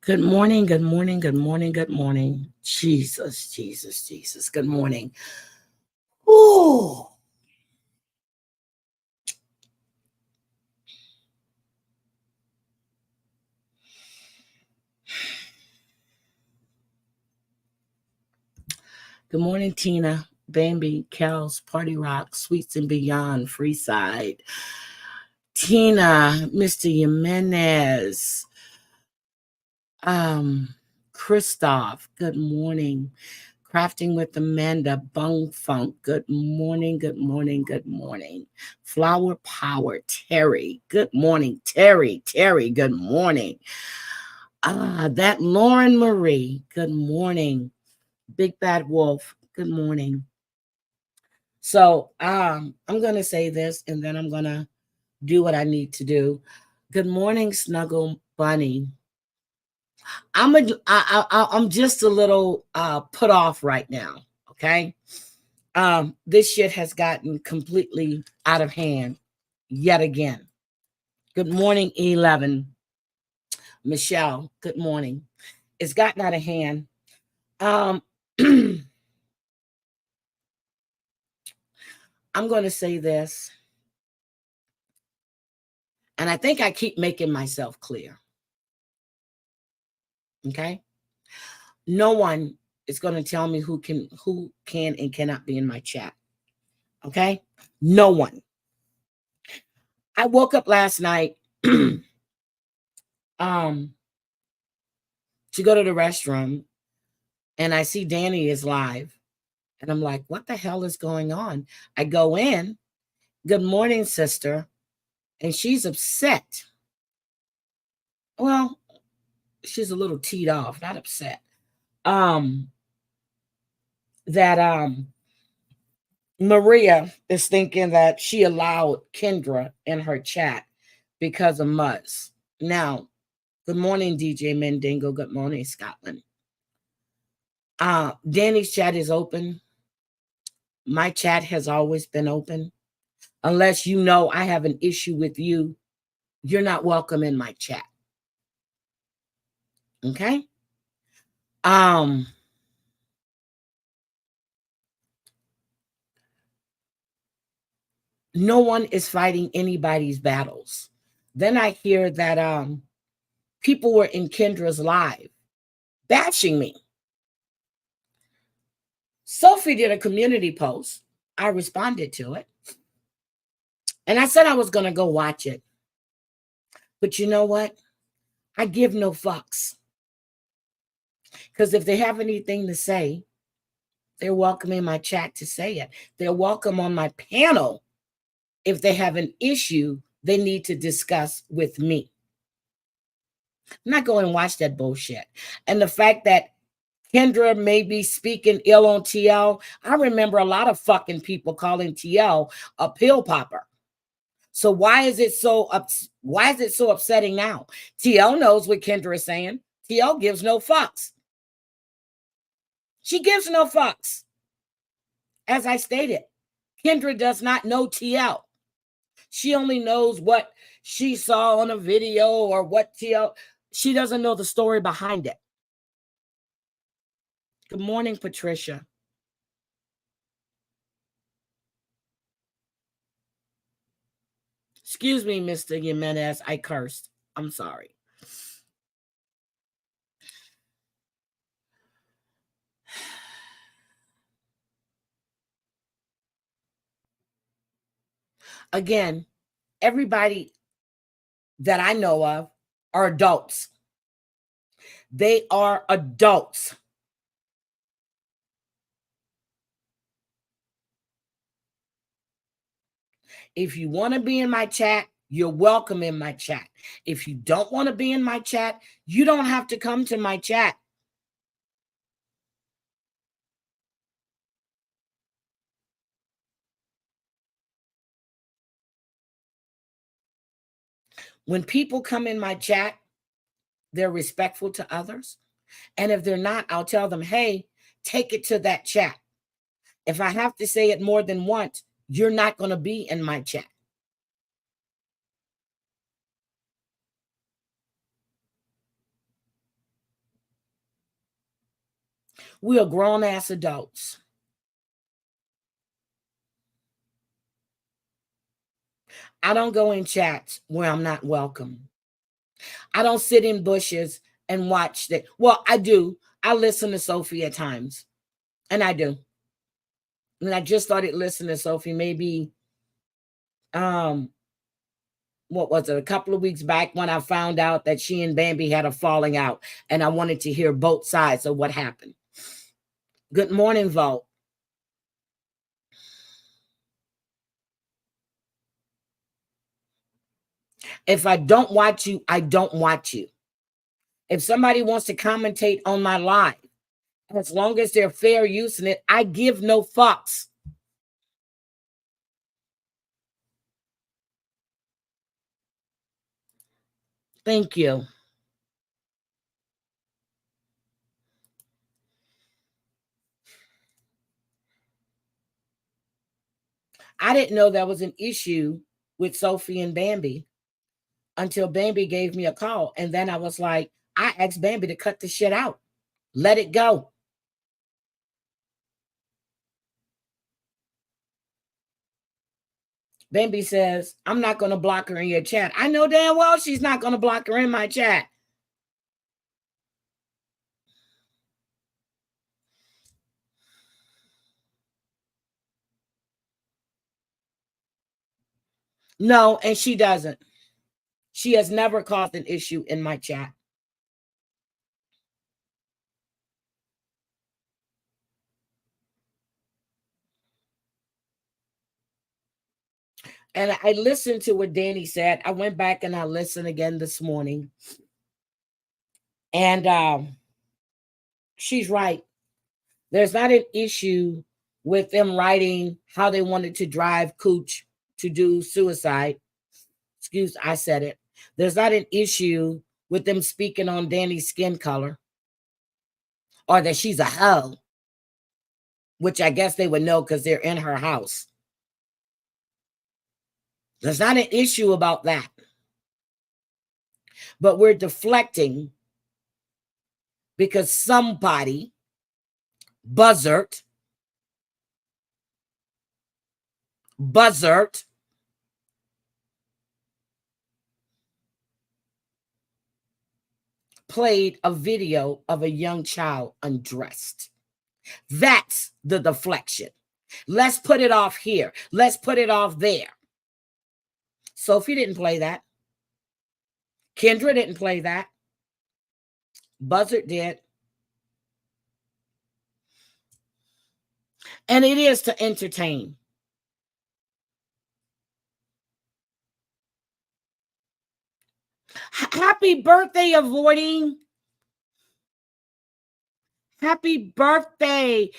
Good morning, good morning, good morning, good morning. Jesus, Jesus, Jesus. Good morning. Ooh. Good morning, Tina, Bambi, Kels, Party Rock, Sweets and Beyond, Freeside. Tina, Mr. Jimenez, um, Christoph, good morning. Crafting with Amanda, Bung Funk, good morning, good morning, good morning. Flower Power, Terry, good morning. Terry, good morning. That Lauren Marie, good morning. Big Bad Wolf, good morning. So I'm gonna say this and then I'm gonna do what I need to do. Good morning, Snuggle Bunny. I'm just a little put off right now. Okay. This shit has gotten completely out of hand yet again. Good morning, 11. Michelle, good morning. It's gotten out of hand. Um, I'm going to say this, and I think I keep making myself clear. Okay? No one is going to tell me who can and cannot be in my chat. Okay? No one. I woke up last night to go to the restroom, and I see Danny is live. And I'm like, what the hell is going on? I go in, good morning, sister. And she's upset. Well, she's a little teed off, not upset. That Maria is thinking that she allowed Kendra in her chat because of Muzz. Now, good morning, DJ Mendingo. Good morning, Scotland. Danny's chat is open. My chat has always been open. Unless you know I have an issue with you, you're not welcome in my chat. Okay? No one is fighting anybody's battles. Then I hear that people were in Kendra's live bashing me. Sophie did a community post. I responded to it. And I said I was going to go watch it. But you know what? I give no fucks. Because if they have anything to say, they're welcome in my chat to say it. They're welcome on my panel if they have an issue they need to discuss with me. I'm not going to watch that bullshit. And the fact that Kendra may be speaking ill on TL, I remember a lot of fucking people calling TL a pill popper. So why is it so upsetting now? TL knows what Kendra is saying. TL gives no fucks. She gives no fucks. As I stated, Kendra does not know TL. She only knows what she saw on a video or what TL. She doesn't know the story behind it. Good morning, Patricia. Excuse me, Mr. Jimenez. I cursed. I'm sorry. Again, everybody that I know of are adults. They are adults. If you want to be in my chat, you're welcome in my chat. If you don't want to be in my chat, you don't have to come to my chat. When people come in my chat, they're respectful to others. And if they're not, I'll tell them, hey, take it to that chat. If I have to say it more than once, you're not going to be in my chat. We are grown-ass adults. I don't go in chats where I'm not welcome. I don't sit in bushes and watch that. Well, I do. I listen to Sophie at times. And I do. And I just started listening to Sophie maybe what was it, a couple of weeks back, when I found out that she and Bambi had a falling out, and I wanted to hear both sides of what happened. Good morning, Vote. If I don't watch you, I don't watch you. If somebody wants to commentate on my live, as long as they're fair using it, I give no fucks. Thank you. I didn't know there was an issue with Sophie and Bambi until Bambi gave me a call. And then I was like, I asked Bambi to cut the shit out. Let it go. Bambi says, I'm not going to block her in your chat. I know damn well she's not going to block her in my chat. No, and she doesn't. She has never caused an issue in my chat. And I listened to what Danny said. I went back and I listened again this morning. And she's right. There's not an issue with them writing how they wanted to drive Cooch to do suicide. Excuse, I said it. There's not an issue with them speaking on Danny's skin color or that she's a hoe, which I guess they would know because they're in her house. There's not an issue about that. But we're deflecting because somebody, Buzzard, played a video of a young child undressed. That's the deflection. Let's put it off here. Let's put it off there. Sophie didn't play that. Kendra didn't play that. Buzzard did. And it is to entertain. Happy birthday, avoiding. Happy birthday.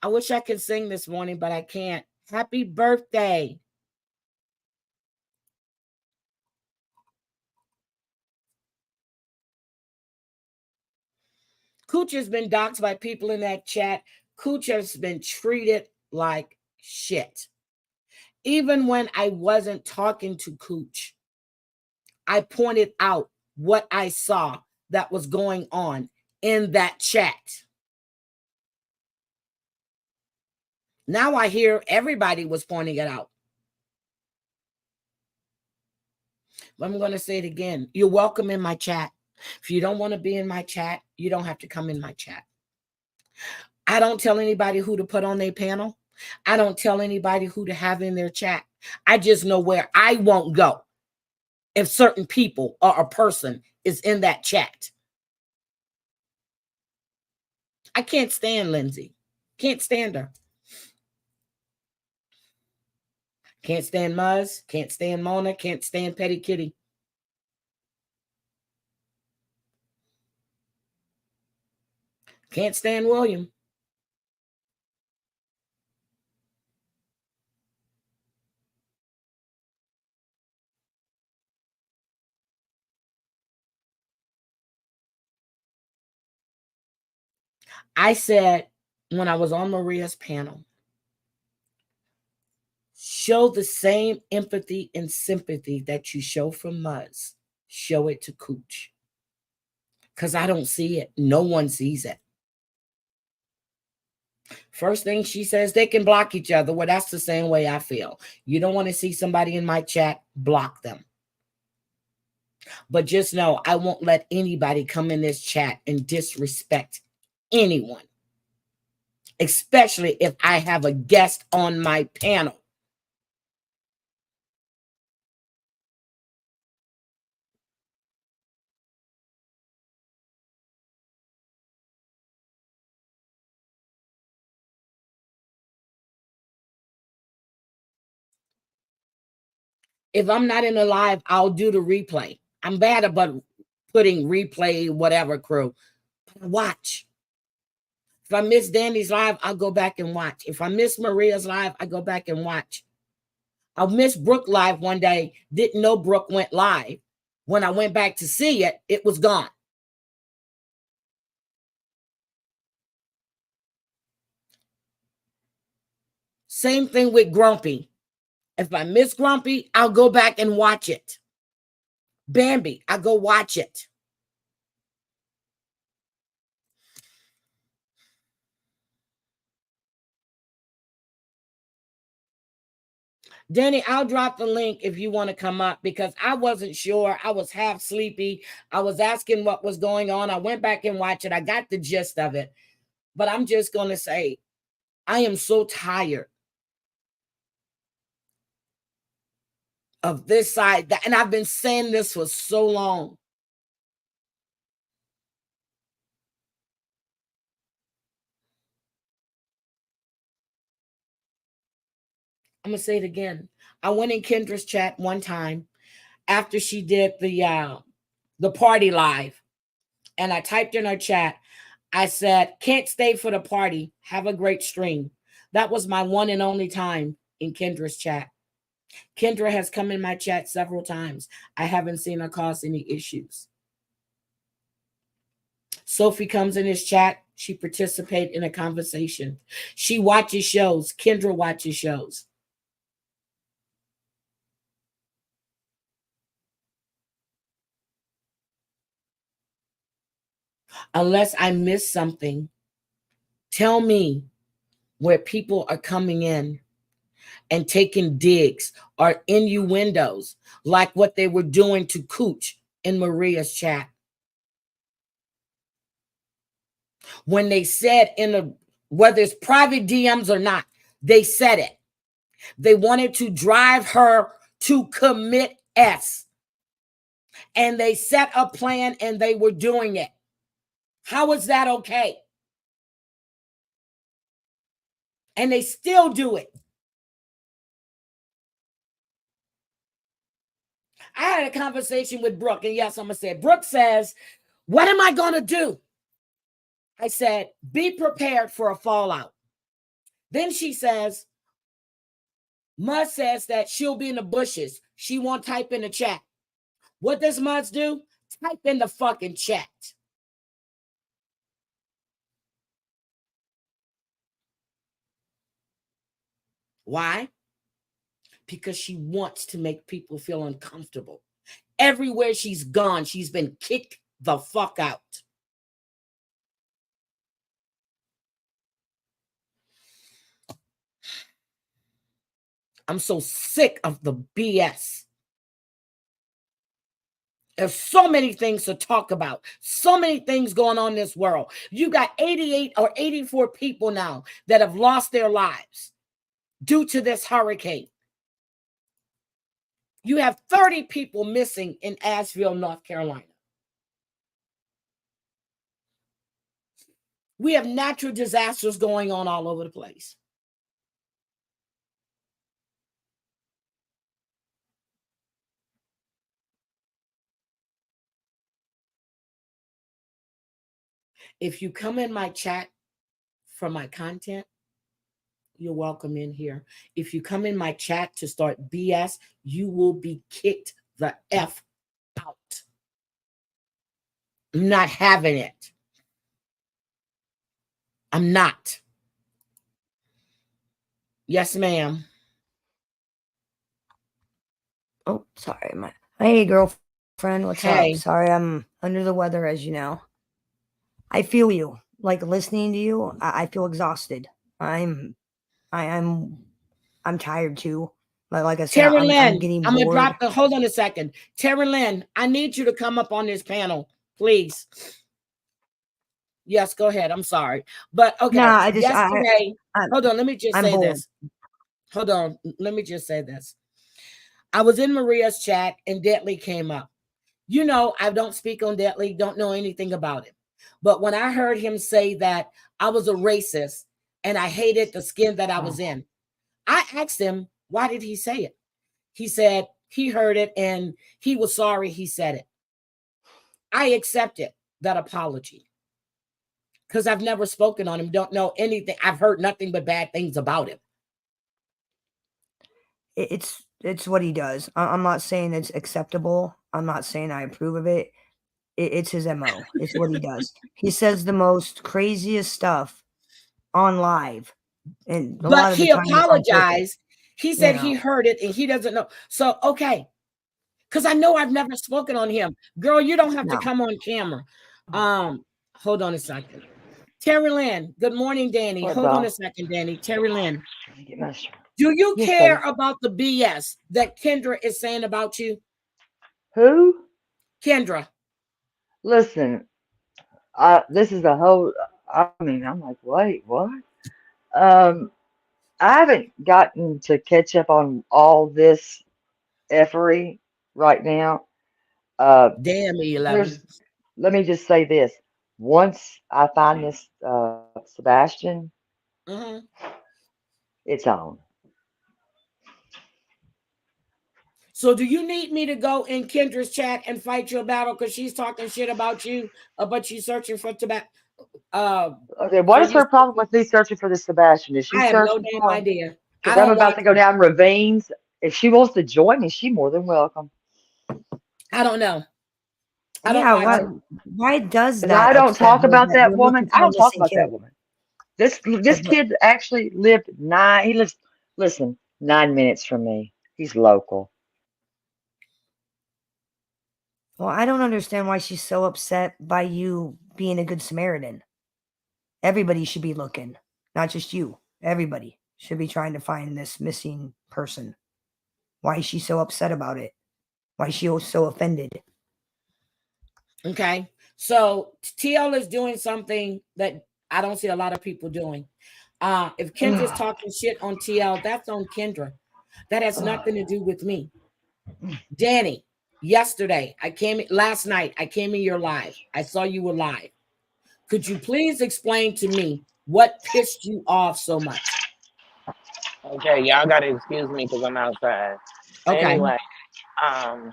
I wish I could sing this morning, but I can't. Happy birthday. Cooch has been doxxed by people in that chat. Cooch has been treated like shit. Even when I wasn't talking to Cooch, I pointed out what I saw that was going on in that chat. Now I hear everybody was pointing it out. But I'm going to say it again. You're welcome in my chat. If you don't want to be in my chat, you don't have to come in my chat. I don't tell anybody who to put on their panel. I don't tell anybody who to have in their chat. I just know where I won't go if certain people or a person is in that chat. I can't stand Lindsay. Can't stand her. Can't stand Muzz. Can't stand Mona. Can't stand Petty Kitty. Can't stand William. I said when I was on Maria's panel, show the same empathy and sympathy that you show for Muzz. Show it to Cooch. Because I don't see it. No one sees it. First thing she says, they can block each other. Well, that's the same way I feel. You don't want to see somebody in my chat, block them. But just know I won't let anybody come in this chat and disrespect anyone, especially if I have a guest on my panel. If I'm not in a live, I'll do the replay. I'm bad about putting replay, whatever crew. Watch. If I miss Danny's live, I'll go back and watch. If I miss Maria's live, I go back and watch. I missed Brooke live one day. Didn't know Brooke went live. When I went back to see it, it was gone. Same thing with Grumpy. If I miss Grumpy, I'll go back and watch it. Bambi, I go watch it. Danny, I'll drop the link if you want to come up because I wasn't sure. I was half sleepy. I was asking what was going on. I went back and watched it. I got the gist of it. But I'm just going to say, I am so tired of this side. And I've been saying this for so long. I'm going to say it again. I went in Kendra's chat one time after she did the party live. And I typed in her chat. I said, can't stay for the party. Have a great stream. That was my one and only time in Kendra's chat. Kendra has come in my chat several times. I haven't seen her cause any issues. Sophie comes in his chat. She participates in a conversation. She watches shows. Kendra watches shows. Unless I miss something, tell me where people are coming in and taking digs or innuendos like what they were doing to Cooch in Maria's chat. When they said whether it's private DMs or not, they said it. They wanted to drive her to commit S. And they set a plan and they were doing it. How is that okay? And they still do it. I had a conversation with Brooke, and yes, I'm going to say it. Brooke says, what am I going to do? I said, be prepared for a fallout. Then she says, Mud says that she'll be in the bushes. She won't type in the chat. What does Mud do? Type in the fucking chat. Why? Because she wants to make people feel uncomfortable. Everywhere she's gone, she's been kicked the fuck out. I'm so sick of the BS. There's so many things to talk about. So many things going on in this world. You got 88 or 84 people now that have lost their lives due to this hurricane. You have 30 people missing in Asheville, North Carolina. We have natural disasters going on all over the place. If you come in my chat for my content, you're welcome in here. If you come in my chat to start BS, you will be kicked the F out. I'm not having it. I'm not. Yes, ma'am. Oh, sorry. Hey, girlfriend. What's Hey. up? Sorry, I'm under the weather, as you know. I feel you. Like, listening to you, I feel exhausted. I'm tired too. Like I said, Terry I'm Lynn, getting I'm gonna bored. drop the hold on a second. Terry Lynn, I need you to come up on this panel, please. Yes, go ahead. I'm sorry. But okay, Nah, yesterday, I'm, hold on, let me just I'm say bored. this. Hold on, let me just say this. I was in Maria's chat and Deadly came up. You know, I don't speak on Deadly, don't know anything about it. But when I heard him say that I was a racist and I hated the skin that I was in, I asked him, why did he say it? He said he heard it and he was sorry he said it. I accepted that apology because I've never spoken on him, don't know anything. I've heard nothing but bad things about him. It's what he does. I'm not saying it's acceptable. I'm not saying I approve of it. It's his MO. It's what he does. He says the most craziest stuff on live, and a But lot of the he time it's on purpose. apologized. He You said he know. heard it and he doesn't know. So, okay. Because I know I've never spoken on him. Girl, you don't have to No. come on camera. Hold on a second. Terry Lynn, good morning, Danny. What, Hold on a doll? second, Danny. Terry Lynn, Let me get my shirt. do you Yes, care baby. about the BS that Kendra is saying about you? Who? Kendra. Listen, this is a whole. I mean, I'm like, wait, what? I haven't gotten to catch up on all this effery right now. Uh, Damn me, 11. there's. Let me just say this. Once I find this Sebastian, Mm-hmm. it's on. So do you need me to go in Kendra's chat and fight your battle because she's talking shit about you, but she's searching for tobacco? Okay, what For is her problem with me searching for this Sebastian? Is she I have no searching damn for him? idea. I Because I'm don't about watch to go them. down ravines. If she wants to join me, she's more than welcome. I don't know. I don't Yeah. watch Why? them. Why does Because that I don't upset talk her about that that you're woman. looking I for a don't talk missing about kid? that woman. This But kid actually lived nine. He lives, listen, 9 minutes from me. He's local. well, I don't understand why she's so upset by you being a good Samaritan. Everybody should be looking, not just you. Everybody should be trying to find this missing person. Why is she so upset about it? Why is she so offended? Okay. So TL is doing something that I don't see a lot of people doing. If Kendra's talking shit on TL, that's on Kendra. That has nothing to do with me. Danny, yesterday, last night, I came in your live. I saw you were live. Could you please explain to me what pissed you off so much? Okay, y'all gotta excuse me because I'm outside. But Okay. anyway, um,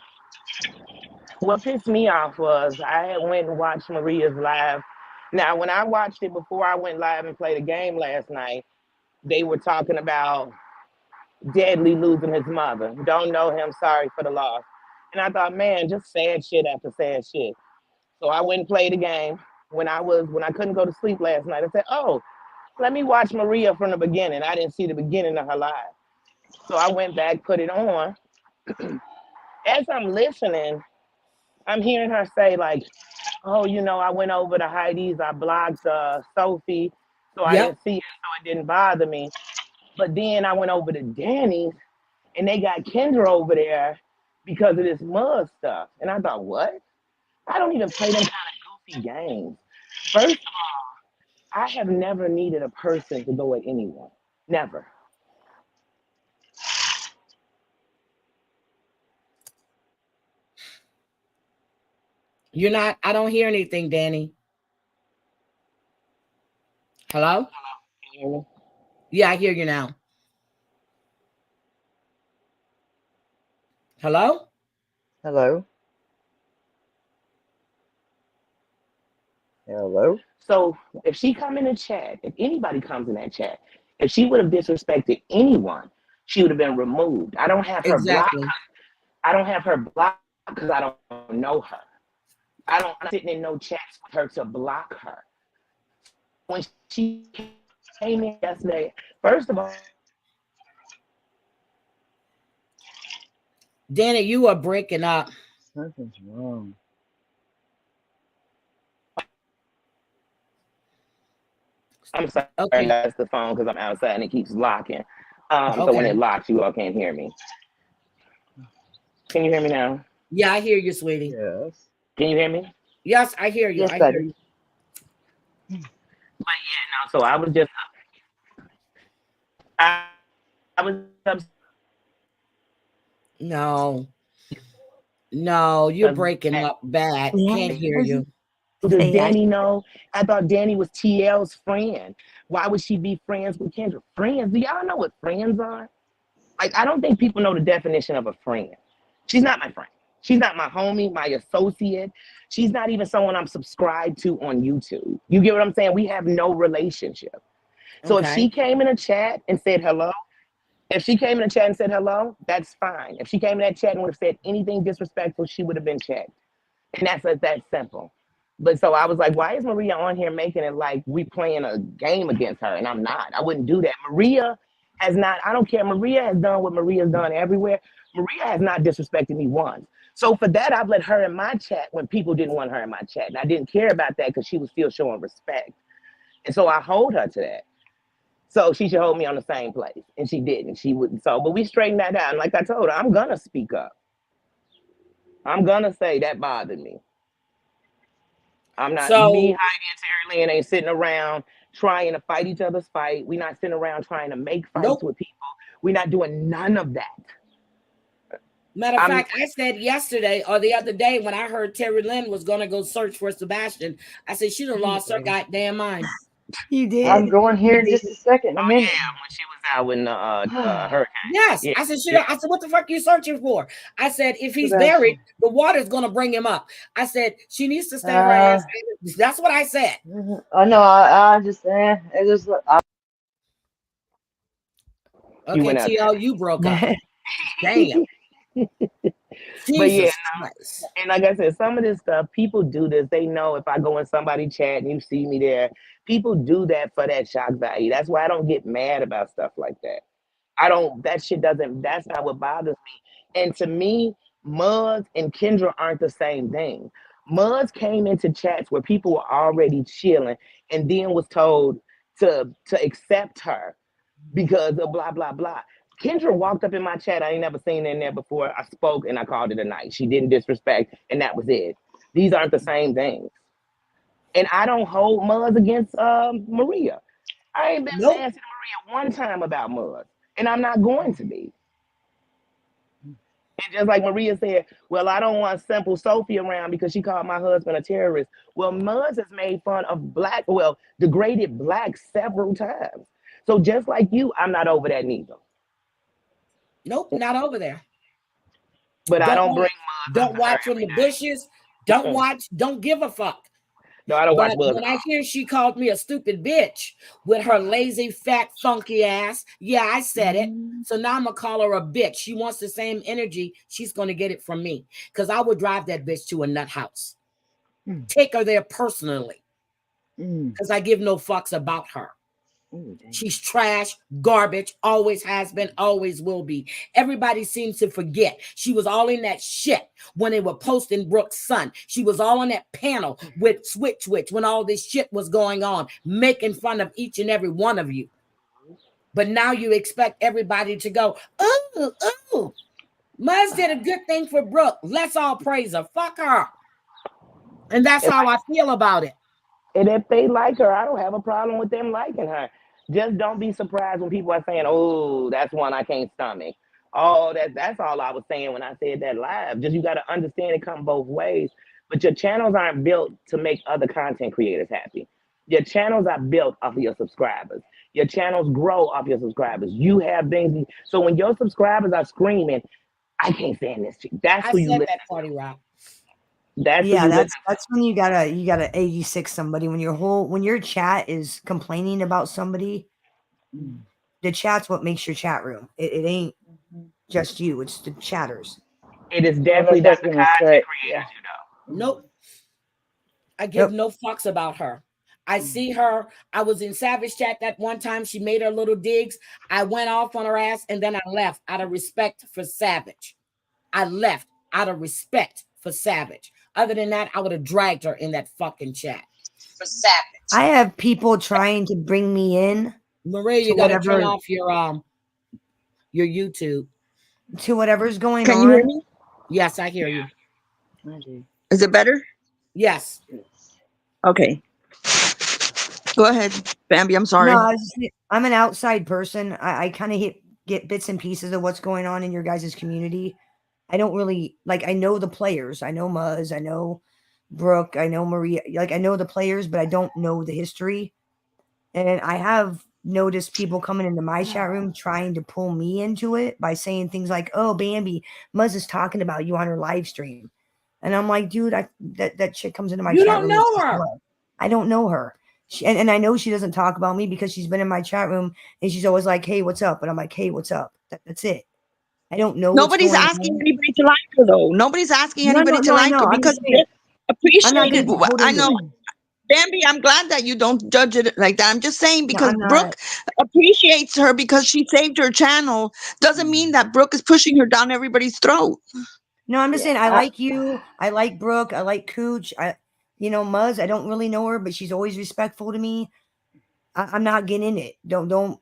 what pissed me off was I had went and watched Maria's live. Now, when I watched it before I went live and played a game last night, they were talking about Deadly losing his mother. Don't know him, sorry for the loss. And I thought, man, just sad shit after sad shit. So I went and played a game. When I couldn't go to sleep last night, I said, oh, let me watch Maria from the beginning. I didn't see the beginning of her live. So I went back, put it on. As I'm listening, I'm hearing her say like, "Oh, I went over to Heidi's. I blocked Sophie, so I Yep. didn't see it, so it didn't bother me. But then I went over to Danny's, and they got Kendra over there because of this mud stuff. And I thought, what? I don't even play them kind of goofy games. First of all, I have never needed a person to go at anyone. Never. You're not, I don't hear anything, Danny. Hello? Can you hear me? Yeah, I hear you now. Hello? Hello? Hello? So if she come in the chat, if anybody comes in that chat, if she would have disrespected anyone, she would have been removed. I don't have her blocked. Exactly. I don't have her blocked because I don't know her. I'm sitting in no chats with her to block her. When she came in yesterday, first of all, Danny, you are breaking up. Something's wrong. I'm sorry, Okay. that's the phone because I'm outside and it keeps locking. So when Okay. it locks, you all can't hear me. Can you hear me now? Yeah, I hear you, sweetie. Yes. Can you hear me? Yes, I hear you. Yes, I hear buddy. you. But yeah, no. So I was just, I was No, no, you're because breaking up bad. Yeah. Can't hear you. does Say Danny know? I thought Danny was TL's friend. Why would she be friends with Kendra? Friends? Do y'all know what friends are? Like, I don't think people know the definition of a friend. She's not my friend. She's not my homie, my associate. She's not even someone I'm subscribed to on YouTube. You get what I'm saying? We have no relationship. So if she Okay. came in a chat and said hello, if she came in a chat and said hello, that's fine. If she came in that chat and would have said anything disrespectful, she would have been checked. And that's that simple. But so I was like, why is Maria on here making it like we playing a game against her? And I'm not. I wouldn't do that. Maria has not, I don't care. Maria has done what Maria's done everywhere. Maria has not disrespected me once. So for that, I've let her in my chat when people didn't want her in my chat. And I didn't care about that because she was still showing respect. And so I hold her to that. So she should hold me on the same place. And she didn't. She wouldn't. So, but we straightened that out. And like I told her, I'm going to speak up. I'm going to say that bothered me. I'm not me, So Heidi, and Terry Lynn ain't sitting around trying to fight each other's fight. We're not sitting around trying to make fights nope. with people. We're not doing none of that. Matter of I'm fact, I said yesterday or the other day when I heard Terry Lynn was gonna go search for Sebastian, I said she'd have lost her goddamn mind. You I'm did. going here You in did. just a second, in a oh minute. yeah, when she was out with the hurricane. Yes, Yeah, I said yeah. I said, what the fuck are you searching for? I said, if he's buried, Sebastian. the water's gonna bring him up. I said she needs to stay her Uh, ass. That's what I said. I know. I understand. It just. You Okay, went out TL, you broke up. Yeah. Damn. there. But yeah, Jesus Christ. and like I said, some of this stuff, people do this. They know if I go in somebody's chat and you see me there, people do that for that shock value. That's why I don't get mad about stuff like that. I don't, that shit doesn't, that's not what bothers me. And to me, Muzz and Kendra aren't the same thing. Muzz came into chats where people were already chilling and then was told to accept her because of blah, blah, blah. Kendra walked up in my chat. I ain't never seen her in there before. I spoke and I called it a night. She didn't disrespect, and that was it. These aren't the same things. And I don't hold Muzz against Maria. I ain't been Nope. nasty to Maria one time about Muzz, and I'm not going to be. And just like Maria said, well, I don't want Simple Sophie around because she called my husband a terrorist. Well, Muzz has made fun of black, well, degraded blacks several times. So just like you, I'm not over that neither. Nope, not over there. But I Don't don't bring watch. Muzz Don't into her watch from the bushes. Don't every day. watch. Don't give a fuck. No, I don't watch But Muzz at when I hear she called me a stupid bitch with her lazy, fat, funky ass, yeah, I said it. So now I'm gonna call her a bitch. She wants the same energy. She's gonna get it from me because I would drive that bitch to a nut house, take her there personally because I give no fucks about her. She's trash, garbage, always has been, always will be. Everybody seems to forget. She was all in that shit when they were posting Brooke's son. She was all on that panel with Switch when all this shit was going on, making fun of each and every one of you. But now you expect everybody to go, oh, oh, Muzz did a good thing for Brooke. Let's all praise her. Fuck her. And that's if how I feel about it. And if they like her, I don't have a problem with them liking her. Just don't be surprised when people are saying, "Oh, that's one I can't stomach." Oh, that's all I was saying when I said that live. Just you got to understand it come both ways. But your channels aren't built to make other content creators happy. Your channels are built off of your subscribers. Your channels grow off your subscribers. You have things. So when your subscribers are screaming, "I can't stand this," that's I who you said listen that, to. Party Rock. That's who Yeah, you listen that's when you gotta 86 somebody when your chat is complaining about somebody. The chat's what makes your chat room. It ain't just you, it's the chatters. to. It is Well, definitely that's what I not was the gonna content say. creators, Yeah. you know. Nope. I give Yep. no fucks about her. I see her. I was in Savage Chat that one time. She made her little digs. I went off on her ass and then I left out of respect for Savage. I left out of respect for Savage. Other than that, I would have dragged her in that fucking chat. I have people trying to bring me in Maria, to you got to turn whatever off your YouTube. whatever's going Can you hear on. me? Yes, I hear you. I do. Is it better? Yes. Yes. Okay. Go ahead, Bambi. I'm No, sorry. I'm an outside person. I kind of get bits and pieces of what's going on in your guys' community. I don't really like. I know the players. I know Muzz. I know Brooke. I know Maria. Like I know the players, but I don't know the history. And I have noticed people coming into my chat room trying to pull me into it by saying things like, "Oh, Bambi, Muzz is talking about you on her live stream," and I'm like, "Dude, that chick comes into my You chat don't room and know says her. what? I don't know her." And I know she doesn't talk about me because she's been in my chat room and she's always like, "Hey, what's up?" And I'm like, "Hey, what's up?" That's it. I don't know what's Nobody's going asking on. anybody to like her, though. Nobody's asking anybody to No, I like her know. I'm because just saying. they're I'm not appreciated. getting pulled I into know, it. Bambi, I'm glad that you don't judge it like that. I'm just saying No, because I'm not. Brooke appreciates her because she saved her channel doesn't mean that Brooke is pushing her down everybody's throat. No, I'm just Yeah. saying. I like you. I like Brooke. I like Cooch. Muzz. I don't really know her, but she's always respectful to me. I'm not getting in it. Don't.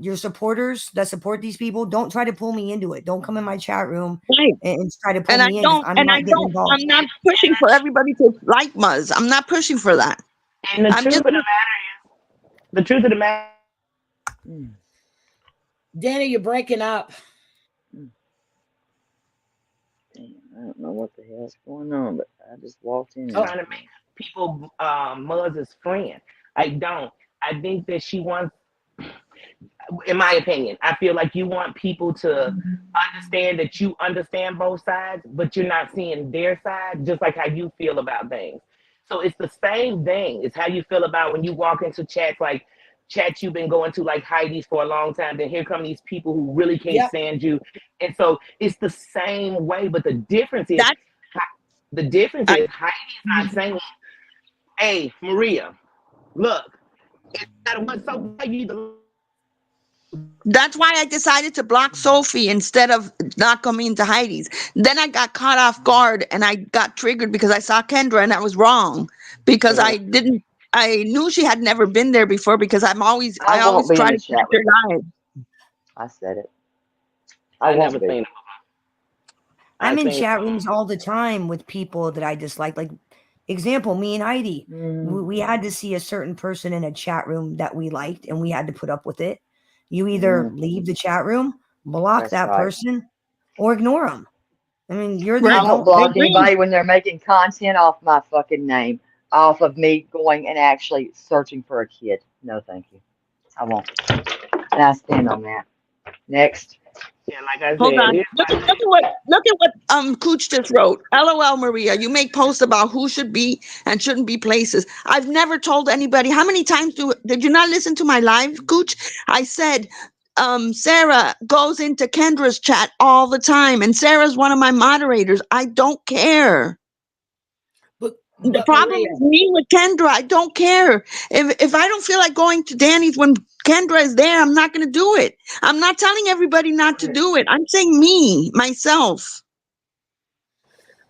Your supporters that support these people, don't try to pull me into it. Don't come in my chat room Right. and try to pull And I me in because don't, I'm and I not getting don't, involved. I'm not pushing for everybody to like Muzz. I'm not pushing for that. And the I'm truth just, of the matter is, the truth of the matter. Mm, Danny, you're breaking up. mm. Damn, I don't know what the hell's going on, but I just walked in and Oh, Trying to make people Muzz's friend. I don't. I think that she wants, in my opinion, I feel like you want people to understand that you understand both sides, but you're not seeing their side, just like how you feel about things. So it's the same thing. It's how you feel about when you walk into chats, like chats you've been going to, like Heidi's for a long time. Then here come these people who really can't yep. stand you, and so it's the same way. But that, the difference I, is Heidi's not saying, "Hey, Maria, look, it matter what's so bad, you need that's why I decided to block Sophie instead of not coming into Heidi's. Then I got caught off guard and I got triggered because I saw Kendra and I was wrong because to." I knew she had never been there before because I I won't always be in try the to chat catch her with her. live. I said it. I I won't never be. seen. I I'm in think. chat rooms all the time with people that I dislike. Like, example, me and Heidi, Mm, we had to see a certain person in a chat room that we liked, and we had to put up with it. You either mm, leave the chat room, block that's that right. person, or ignore them. I mean, you're the Right. I won't adult. I block agree. anybody when they're making content off my fucking name, off of me going and actually searching for a kid. No, thank you. I won't. And I stand on that. Next. Yeah, like I Hold said, on. here's my thing. Look at what Cooch just wrote. LOL Maria, you make posts about who should be and shouldn't be places. I've never told anybody. How many times did you not listen to my live, Cooch? I said Sarah goes into Kendra's chat all the time, and Sarah's one of my moderators. I don't care. The But problem Maria, is me with Kendra. I don't care. If I don't feel like going to Danny's when Kendra is there, I'm not going to do it. I'm not telling everybody not to do it. I'm saying me, myself.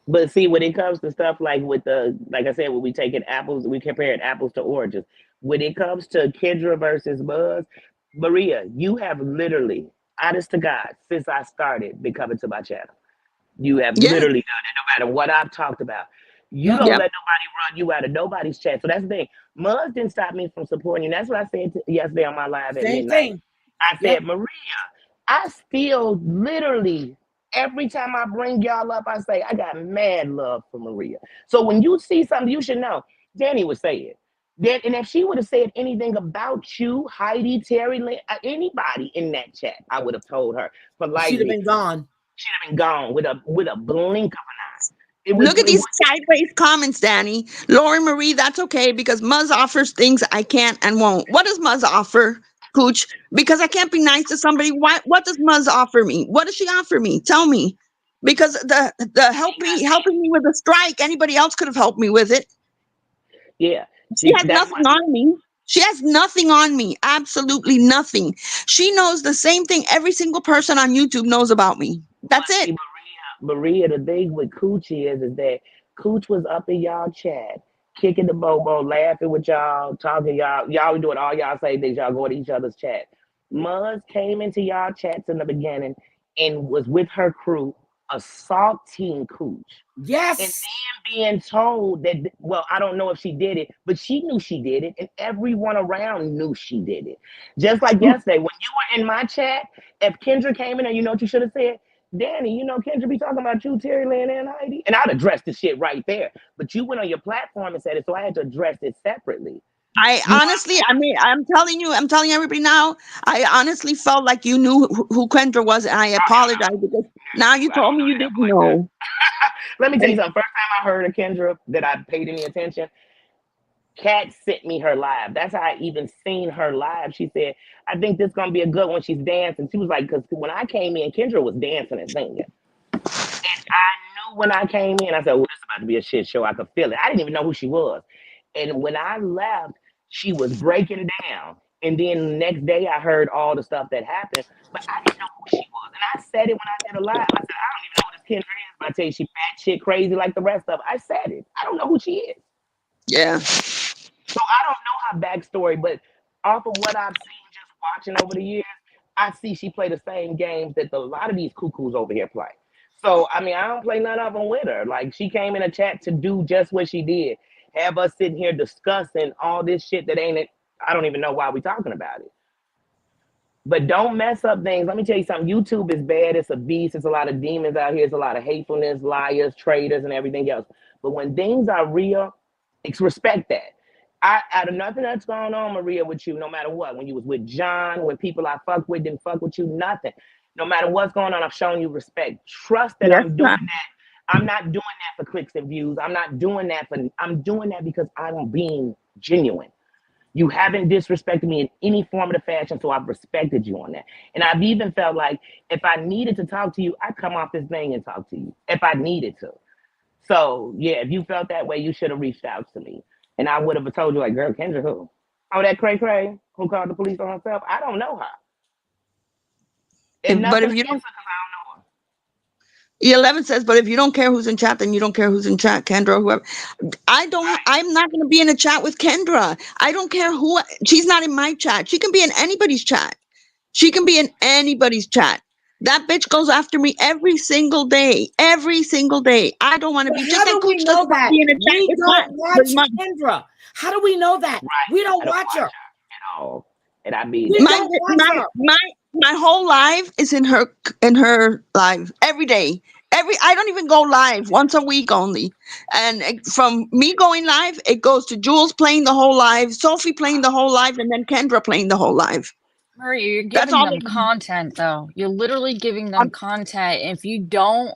But see, when it comes to stuff like with like I said, when we taking apples, we comparing apples to oranges. When it comes to Kendra versus Buzz, Maria, you have literally, honest to God, since I started, been coming to my channel. You have Yeah. literally done it, no matter what I've talked about. You yep. don't Yep. let nobody run you out of nobody's chat. So that's the thing. Muzz didn't stop me from supporting you. That's what I said yesterday on my live at Same midnight. thing. I Yep. said, Maria, I still literally every time I bring y'all up, I say I got mad love for Maria. So when you see something, you should know. Danny would say it. Then, and if she would have said anything about you, Heidi, Terry, anybody in that chat, I would have told her She'd have politely. been gone. She'd have been gone with a blink of an eye. It would. Look at It these would. sideways comments, Danny. Lori Marie, that's okay because Muzz offers things I can't and won't. What does Muzz offer, Cooch? Because I can't be nice to somebody. What does Muzz offer me? What does she offer me? Tell me. Because the helping me with the strike, anybody else could have helped me with it. Yeah. She has That's nothing what. on me. She has nothing on me. Absolutely nothing. She knows the same thing every single person on YouTube knows about me. That's See, it. Maria, the thing with Cooch is that Cooch was up in y'all chat. kicking the bobo, laughing with y'all, talking y'all. Y'all doing all y'all say things. Y'all go to each other's chat. Muzz came into y'all chats in the beginning and was with her crew assaulting Cooch. And Yes. then being told that, well, I don't know if she did it, but she knew she did it, and everyone around knew she did it. Just like yesterday, when you were in my chat, if Kendra came in and you know what you should have said? Danny, you know Kendra be talking about you, Terry Lynn, and Heidi. And I'd address the shit right there. But you went on your platform and said it, so I had to address it separately. I You know, honestly, I mean, I'm telling everybody now, I honestly felt like you knew who Kendra was, and I apologize because now you I don't told me know you that didn't like that. know. Let me tell you And something. First time I heard of Kendra that I paid any attention, Kat sent me her live. That's how I even seen her live. She said, I think this gonna be a good one. She's dancing. She was like, because when I came in, Kendra was dancing and singing. I knew when I came in, I said, well, this is about to be a shit show. I could feel it. I didn't even know who she was. And when I left, she was breaking down. And then the next day, I heard all the stuff that happened, but I didn't know who she was. And I said it when I did a live. I said, I don't even know who this Kendra is, but I tell you, she fat shit crazy like the rest of them. I said it. I don't know who she is. yeah, So I don't know her backstory, but off of what I've seen just watching over the years, I see she play the same games that a lot of these cuckoos over here play. So I mean, I don't play none of them with her. Like she came in a chat to do just what she did, have us sitting here discussing all this shit that ain't it. I don't even know why we talking about it. But don't mess up things. Let me tell you something. YouTube is bad. It's a beast. It's a lot of demons out here. It's a lot of hatefulness, liars, traitors, and everything else. But when things are real, respect that. Out of nothing that's going on, Maria, with you, no matter what, when you was with John, when people I fuck with didn't fuck with you, nothing. No matter what's going on, I've shown you respect. Trust that yes, I'm doing that. I'm not doing that for clicks and views. I'm not doing that for. I'm doing that because I'm being genuine. You haven't disrespected me in any form of the fashion, so I've respected you on that. And I've even felt like if I needed to talk to you, I'd come off this thing and talk to you if I needed to. So yeah, if you felt that way, you should have reached out to me, and I would have told you like, girl, Kendra, who? Oh, that cray cray who called the police on herself? I don't know her, and but nothing if you against don't, her because I don't know her. 11 says, but if you don't care who's in chat, then you don't care who's in chat, Kendra or whoever. I'm not going to be in a chat with Kendra. I don't care who. She's not in my chat. She can be in anybody's chat. She can be in anybody's chat. That bitch goes after me every single day. Every single day. I don't want to But be, how just like do we Cooch doesn't know want to that? be in a chat We with don't watch Mud. Kendra. How do we know that? Right? We don't I don't watch watch her. her at all, and I mean We that. don't watch her. My whole life is in her live every day. I don't even go live once a week only. And from me going live, it goes to Jules playing the whole live, Sophie playing the whole live, and then Kendra playing the whole live. Maria, you're That's giving all. them content though. You're literally giving them I'm, content. If you don't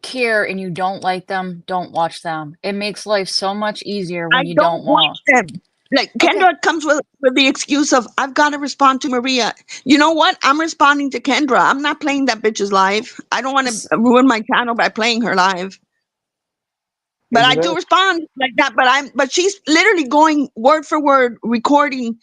care and you don't like them, don't watch them. It makes life so much easier I when you don't don't watch want. them. Like Okay. Kendra comes with the excuse of I've got to respond to Maria. You know what? I'm responding to Kendra. I'm not playing that bitch's live. I don't want S- to ruin my channel by playing her live. But I do Exactly. respond like that. But she's literally going word for word, recording,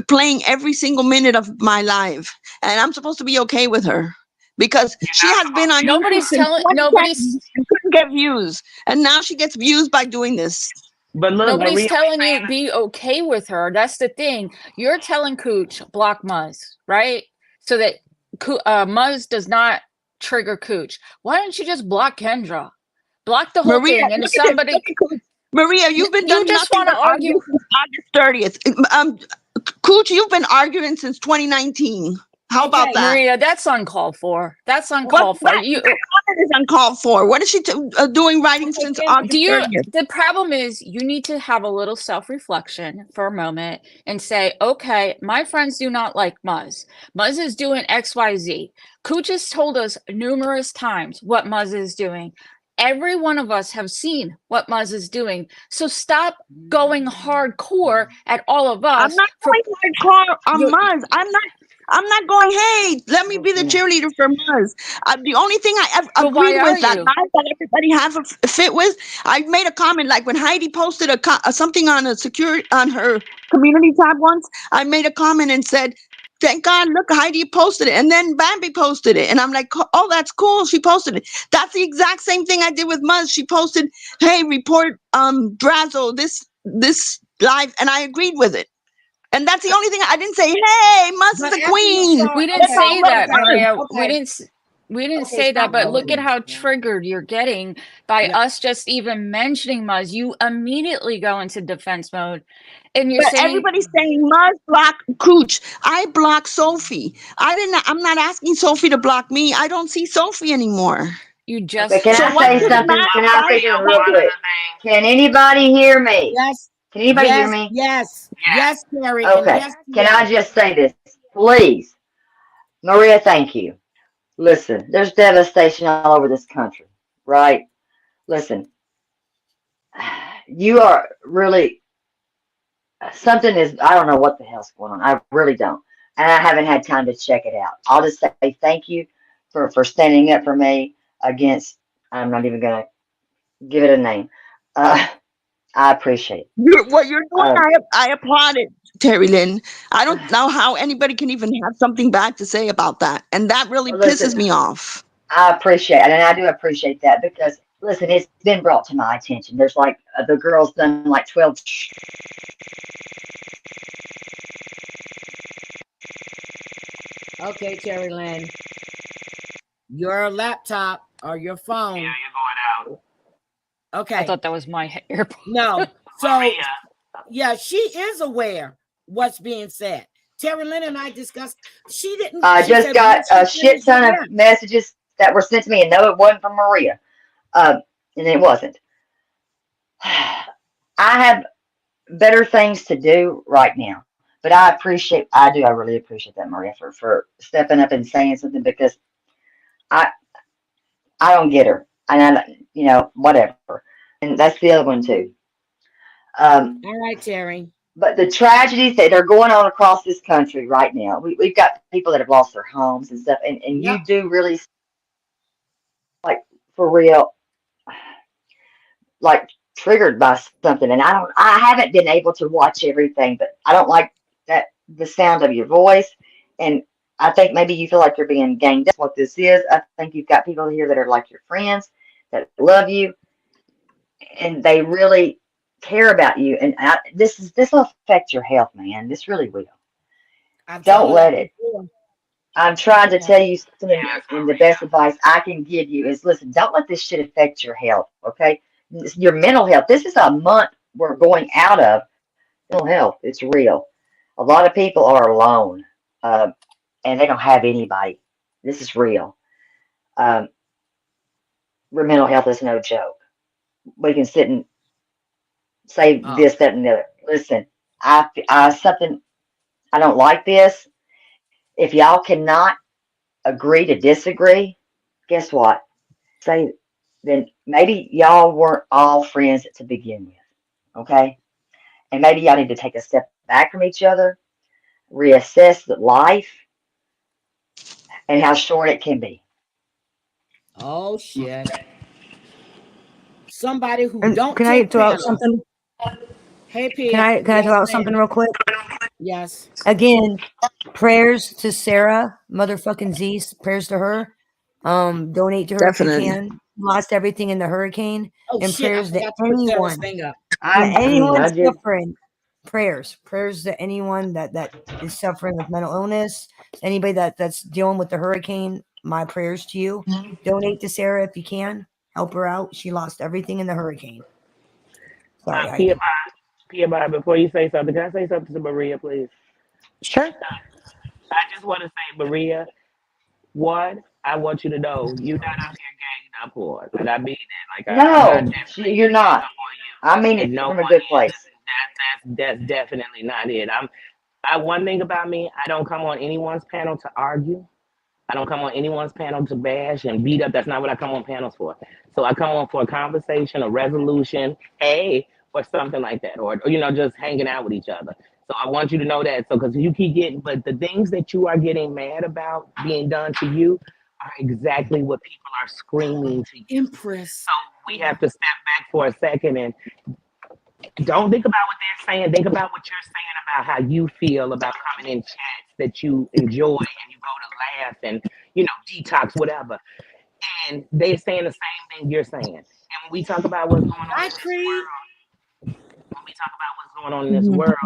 playing every single minute of my live, and I'm supposed to be okay with her because You're she not has been supposed on to be YouTube Nobody's okay. since telling 2010 and couldn't get views, and now she gets views by doing this. But look, nobody's Maria, telling you be okay with her. That's the thing. You're telling Cooch block Muzz, right? So that Muzz does not trigger Cooch. Why don't you just block Kendra? Block the whole Maria, thing. And if look at this. somebody, Look at Cooch. Maria, you've been you done just nothing want to but argue argue. since August 30th. Cooch, you've been arguing since 2019. How about Okay. that? Maria, that's uncalled for. That's What uncalled for. that You comment is uncalled for. What is she doing writing Okay, since Kendra. August do you 30th? the problem is you need to have a little self-reflection for a moment and say, okay, my friends do not like Muzz. Muzz is doing XYZ. Cooch has told us numerous times what Muzz is doing. Every one of us have seen what Muzz is doing. So stop going hardcore at all of I'm us not for going hardcore on you. Muzz. I'm not going, hey, let me be the cheerleader for Muzz. The only thing I ever But why agreed are with that you? live that everybody have a fit with, I made a comment like when Heidi posted something on a security on her community tab once, I made a comment and said, thank God, look, Heidi posted it. And then Bambi posted it. And I'm like, oh, that's cool. She posted it. That's the exact same thing I did with Muzz. She posted, hey, report Drazzle, this this live, and I agreed with it. And that's the only thing I didn't say. Hey, Mus is But the after you queen. saw, We didn't Let's all say love that, her. Maria. okay, We didn't Okay, say that, stop but look at voting. how triggered you're getting by yeah. us just even mentioning Muzz. You immediately go into defense mode and you're But saying everybody's saying must block Cooch. I block Sophie. I'm not asking Sophie to block me. I don't see Sophie anymore. you Okay, just can So I said what say does that. it something? matter? Can I say Right? something Maria, real one of quick? the things. Can anybody hear me? Yes, Can anybody hear yes, me? yes, Yes. yes, Terry, and Okay. yes, Can I yes. just say this, please? Maria, thank you. Listen, there's devastation all over this country, right? Listen, you are really something is I don't know what the hell's going on. I really don't. And I haven't had time to check it out. I'll just say thank you for standing up for me against I'm not even gonna give it a name. Uh, I appreciate it. What you're doing, Um, I applaud it, Terry Lynn. I don't know how anybody can even have something bad to say about that. And that really pisses listen, me off. I appreciate it, and I do appreciate that because listen, it's been brought to my attention. There's like the girl's done like 12. Okay, Terry Lynn, your laptop or your Yeah, phone. you're going out. I Okay, thought that was my AirPod. no. So, Maria. yeah, she is aware what's being said. Terry Lynn and I discussed. She didn't. I She just said got once a she shit finished with ton of yeah. messages that were sent to me, and no, it wasn't from Maria, and it wasn't. I have better things to do right now. But I really appreciate that, Maria, for stepping up and saying something because I I don't get her, and whatever, and that's the other one too. Um, All right, Terry. but the tragedies that are going on across this country right now, we've got people that have lost their homes and stuff, and Yep. you do really like for real, like triggered by something, and I haven't been able to watch everything, but I don't like that the sound of your voice, and I think maybe you feel like you're being ganged up. What this is, I think you've got people here that are like your friends that love you, and they really care about you, and this will affect your health, man. This really will. I've Don't told her let it. before. I'm trying to Okay. tell you something, Yes, and the best Maria. advice I can give you is listen, don't let this shit affect your health, okay? Your mental health. This is a month we're going out of mental health. It's real. A lot of people are alone, uh, and they don't have anybody. This is real. Um, mental health is no joke. We can sit and say Oh, this, that, and the other. Listen, something, I don't like this. If y'all cannot agree to disagree, guess what? Say then maybe y'all weren't all friends to begin with, okay? And maybe y'all need to take a step back from each other, reassess the life and how short it can be. oh shit. Somebody who And don't can I take throw out panels. something? Hey, Can Pia. I throw Yes, out something ma'am. real quick? Yes. Again, prayers to Sarah, motherfucking Z. Prayers to her. Donate to her if you Definitely. can. Lost everything in the hurricane. Oh And shit! I prayers to forgot to put Sarah's anyone. thing up. To I anyone just suffering. Prayers to anyone that is suffering with mental illness. Anybody that's dealing with the hurricane. My prayers to you. Donate to Sarah if you can. Help her out. She lost everything in the hurricane. Sorry, Pia, Heidi. Pia, before you say something, can I say something to Maria, please? Sure. I just want to say, Maria, one, I want you to know you're not out here ganged up on. And I mean that. Like, I'm not no, definitely you're gang not. up on I mean you. And it no from a one good is. place. That's definitely not it. One thing about me, I don't come on anyone's panel to argue. I don't come on anyone's panel to bash and beat up. That's not what I come on panels for. So I come on for a conversation, a resolution, hey, or something like that, or just hanging out with each other. So I want you to know that. So because you keep getting, but the things that you are getting mad about being done to you are exactly what people are screaming to you. Empress. So we have to step back for a second and don't think about what they're saying. Think about what you're saying about how you feel about coming in chats that you enjoy and you go to laugh and detox whatever. And they're saying the same thing you're saying. And when we talk about what's going on Hi, in this Creed. world, when we talk about what's going on in this Mhm. world,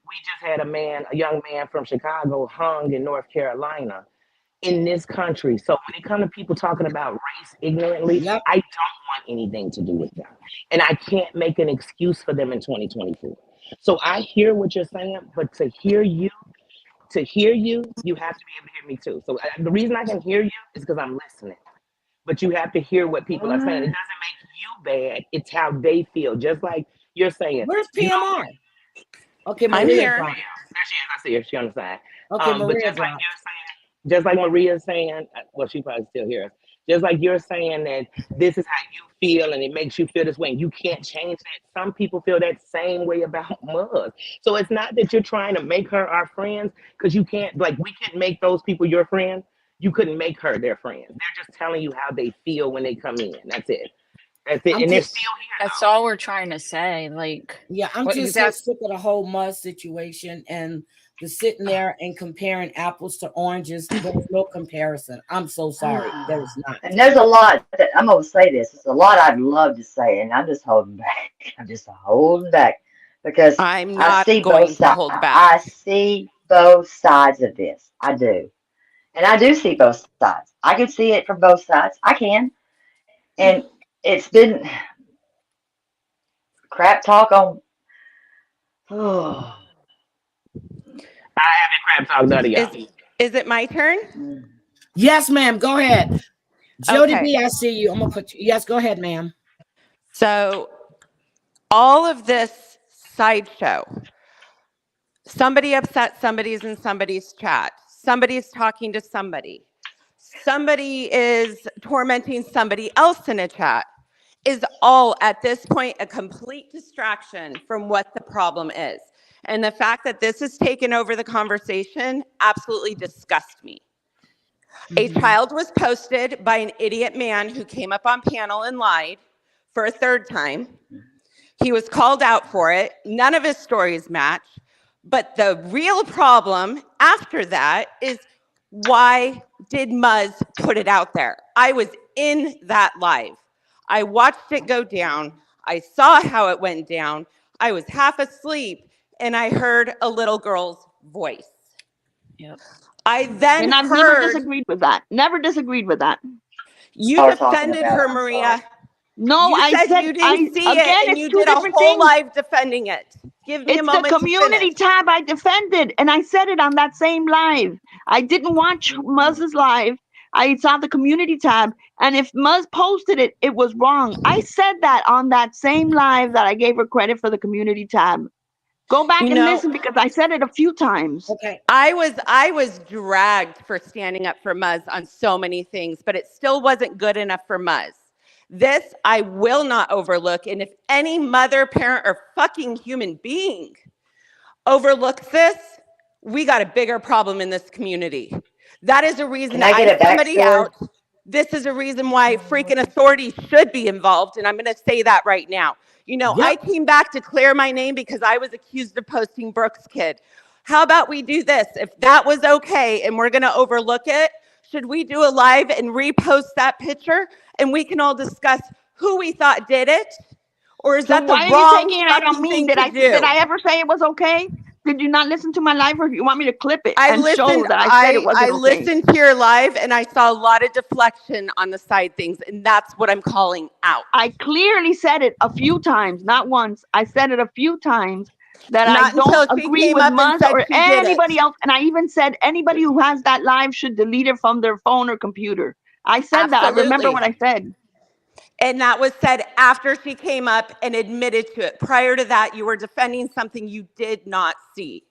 we just had a young man from Chicago hung in North Carolina in this country. So when it comes to people talking about race ignorantly, Yep. I don't want anything to do with them. And I can't make an excuse for them in 2024. So I hear what you're saying, but to hear you, you have to be able to hear me too. So the reason I can hear you is because I'm listening. But you have to hear what people are saying. It doesn't make you bad. It's how they feel. Just like you're saying, Where's you don't PMR? Okay, I'm Maria here. dropped. there she is. I see her. She on the side. Okay, But Maria just like dropped. you're saying, just like Maria's saying, well, she probably still hears. Just like you're saying that this is how you feel and it makes you feel this way, and you can't change that. Some people feel that same way about Muz. So it's not that you're trying to make her our friends, because you can't. Like, we can't make those people your friend. You couldn't make her their friend. They're just telling you how they feel when they come in. That's it. That's it. I'm And they're just, still here That's though. all we're trying to say. Like, yeah, I'm what just so exact? sick of the whole Muzz situation and the sitting there and comparing apples to oranges. There's no comparison. I'm so sorry. There is not. And there's a lot that I'm gonna say this. There's a lot I'd love to say, and I'm just holding back. I'm just holding back because I'm I not see both going to sides. hold I back. see both sides of this. I do, and I do see both sides. I can see it from both sides. I can, and it's been crap talk on. Oh, I haven't crap talk none of y'all. Is it my turn? Yes, ma'am. Go ahead. Jody Okay. B, I see you. I'm gonna put you. Yes, go ahead, ma'am. So all of this sideshow, somebody upset somebody's in somebody's chat. Somebody's talking to somebody. Somebody is tormenting somebody else in a chat, is all at this point a complete distraction from what the problem is. And the fact that this has taken over the conversation absolutely disgusts me. A child was posted by an idiot man who came up on panel and lied for a third time. He was called out for it. None of his stories match. But the real problem after that is, why did Muzz put it out there? I was in that live. I watched it go down. I saw how it went down. I was half asleep and I heard a little girl's voice. Yep. I then And I've never heard disagreed with that. Never disagreed with that. you start talking defended about it. her, I'm sorry. Maria. No, You I said said, you didn't see it and it's you two did a different whole things. live defending it. Give me a It's the moment to community finish. tab I defended, and I said it on that same live. I didn't watch Muzz's live. I saw the community tab, and if Muzz posted it, it was wrong. I said that on that same live that I gave her credit for the community tab. Go back You and know, listen because I said it a few times. Okay. I was dragged for standing up for Muzz on so many things, but it still wasn't good enough for Muzz. This I will not overlook, and if any mother, parent, or fucking human being overlooks this, we got a bigger problem in this community. That is a reason Can I I get a somebody backstory? out. This is a reason why freaking authorities should be involved, and I'm going to say that right now. You know, I Yep. came back to clear my name because I was accused of posting Brooke's kid. How about we do this? If that was okay and we're going to overlook it, should we do a live and repost that picture and we can all discuss who we thought did it? Or is So that the why are you wrong taking it out on fucking me? thing Did to do? I ever say it was okay? Did you not listen to my live, or you want me to clip it I and show listened. that I said it wasn't I okay? listened to your live, and I saw a lot of deflection on the side things, and that's what I'm calling out. I clearly said it a few times, not once. I said it a few times that I Not don't until she agree came with up and Muzz said or she did anybody it. else. And I even said anybody who has that live should delete it from their phone or computer. I said that. I remember Absolutely. what I said. And that was said after she came up and admitted to it. Prior to that, you were defending something you did not see.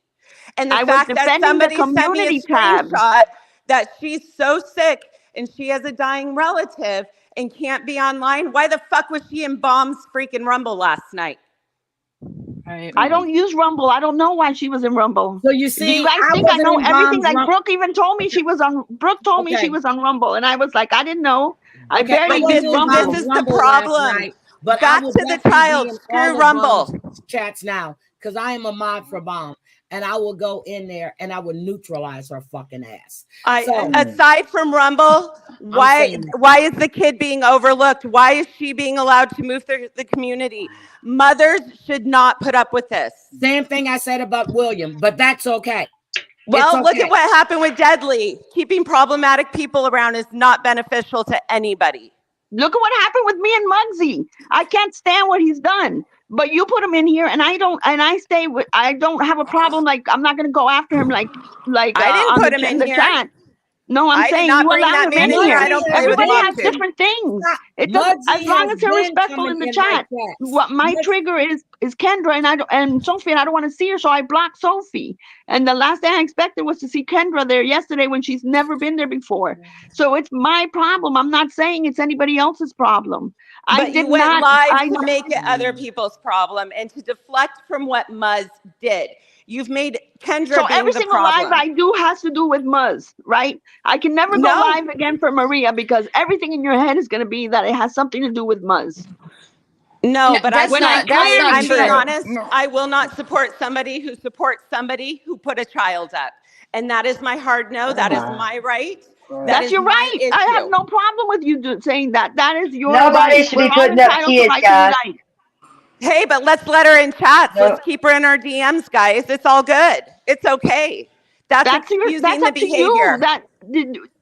And the I was fact that defending the somebody sent me a community tab. screenshot that she's so sick and she has a dying relative and can't be online, why the fuck was she in Bomb's freaking Rumble last night? Right. I don't use Rumble. I don't know why she was in Rumble. So you Do see, you guys I think I wasn't know in everything? Bomb's Like Rumble. Brooke even told me she was on. Brooke told me she Okay. was on Rumble, and I was like, I didn't know. I Okay, I barely But use wasn't in Rumble. this Bomb's is the Rumble last problem. night, but I Back will to the definitely be child. in Screw all of Bomb's Rumble. chats now because I am a mod for bomb, and I will go in there and I will neutralize her fucking ass. So Aside from Rumble, saying- why is the kid being overlooked? Why is she being allowed to move through the community? Mothers should not put up with this. Same thing I said about William, but that's okay. Well, It's look okay. at what happened with Deadly. Keeping problematic people around is not beneficial to anybody. Look at what happened with me and Muggsy. I can't stand what he's done. But you put him in here, and I don't. And I stay with. I don't have a problem. Like I'm not going to go after him. Like I didn't on put the, him in the here. chat. No, I'm I did saying not you bring allow that him man in in here. here. I don't play with Everybody has Muggsy. different things. It doesn't. As Muggsy long has as they're been respectful coming in the in chat. like that. What my trigger is Kendra, and Sophie, and I don't want to see her, so I blocked Sophie. And the last thing I expected was to see Kendra there yesterday when she's never been there before. So it's my problem. I'm not saying it's anybody else's problem. But you went live to make it other people's problem and to deflect from what Muzz did. You've made Kendra So being every the single problem. live I do has to do with Muzz, right? I can never go live again for Maria because everything in your head is going to be that it has something to do with Muzz. No, but that's not I'm true. being honest. I will not support somebody who supports somebody who put a child up. And that is my hard no. That is my right. That's your right. Issue. I have no problem with you saying that. That is your Nobody right. should We're be all putting up entitled kids, to right guys. to be right. Hey, but let's let her in chats. Let's keep her in our DMs, guys. It's all good. It's okay. That's excusing that's the up to behavior. you. That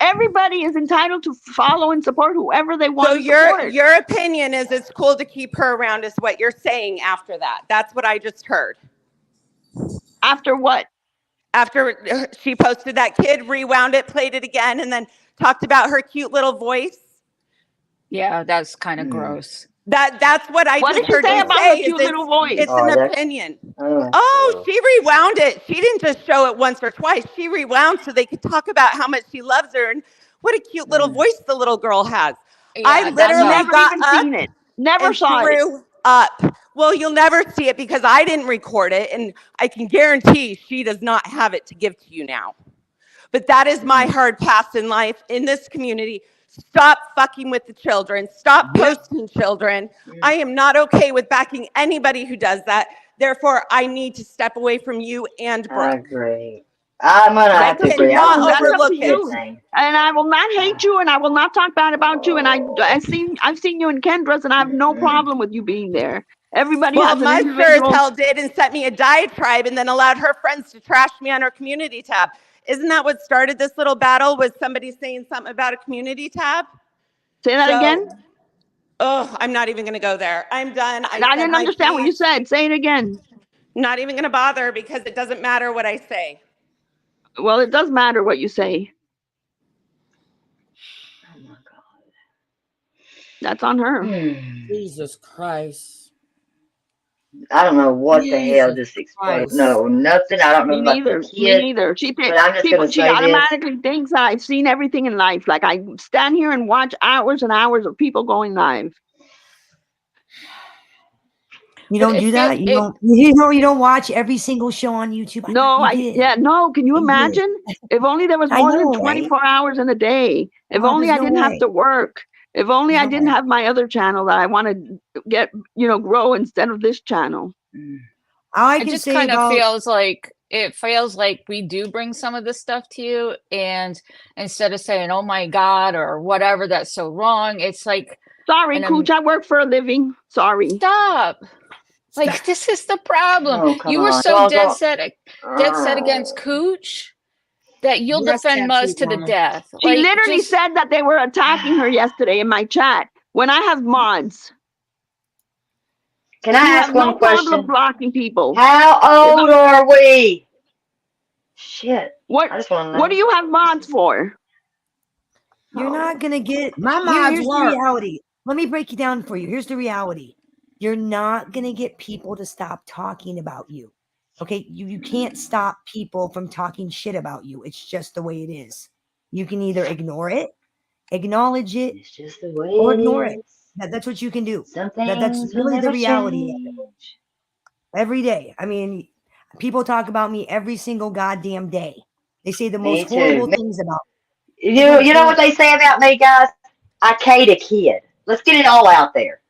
everybody is entitled to follow and support whoever they want to support. Your opinion is it's cool to keep her around is what you're saying after that. That's what I just heard. After what? After she posted that kid, rewound it, played it again, and then talked about her cute little voice. Yeah, that's kind of gross. That's what I What just did heard she say you about say. her cute little voice? It's an opinion. Oh, she rewound it. She didn't just show it once or twice. She rewound so they could talk about how much she loves her and what a cute little voice the little girl has. Yeah, I literally got even up seen it. Never saw threw up. Well, you'll never see it because I didn't record it, and I can guarantee she does not have it to give to you now. But that is my hard pass in life in this community. Stop fucking with the children. Stop posting children. I am not okay with backing anybody who does that. Therefore, I need to step away from you and Brooke. I agree. I'm gonna have to agree. I don't That's know up to you. And I will not hate you, and I will not talk bad about you. And I've seen you in Kendra's, and I have no problem with you being there. Everybody has an Muzz individual. sure as hell did and sent me a diatribe and then allowed her friends to trash me on her community tab. Isn't that what started this little battle? Was somebody saying something about a community tab? Say that again? Oh, I'm not even going to go there. I'm done. I didn't understand what you said. Say it again. Not even going to bother because it doesn't matter what I say. Well, it does matter what you say. Oh my God. That's on her. Jesus Christ. I don't know what the hell just exploded. No, nothing. I don't know about the kid. Me neither. She but I'm just gonna she say automatically thinks that I've seen everything in life. Like I stand here and watch hours and hours of people going live. You don't do that? You don't watch every single show on YouTube? No, no. Can you imagine? If only there was more than 24 hours in a day. If only I didn't have to work. If only I didn't have my other channel that I want to get, grow instead of this channel. It just kind of feels like we do bring some of this stuff to you, and instead of saying, "Oh my God" or whatever, that's so wrong, it's like, sorry, Cooch, I work for a living. Sorry. Stop. Like, this is the problem. Oh, you were so dead set against Cooch that you'll defend Muzz to the death. She literally said that they were attacking her yesterday in my chat when I have mods. Can I ask one question? Problem blocking people. How old are we? Shit. What? I just want to know. What do you have mods for? You're not gonna get my mods. Here's the reality. Let me break it down for you. Here's the reality. You're not gonna get people to stop talking about you. Okay, you can't stop people from talking shit about you. It's just the way it is. You can either ignore it, acknowledge it, it's just the way or ignore it. That's what you can do. That's really the reality of it. Every day. I mean, people talk about me every single goddamn day. They say the most horrible things about me. You know what they say about me, guys? I K'd a kid. Let's get it all out there.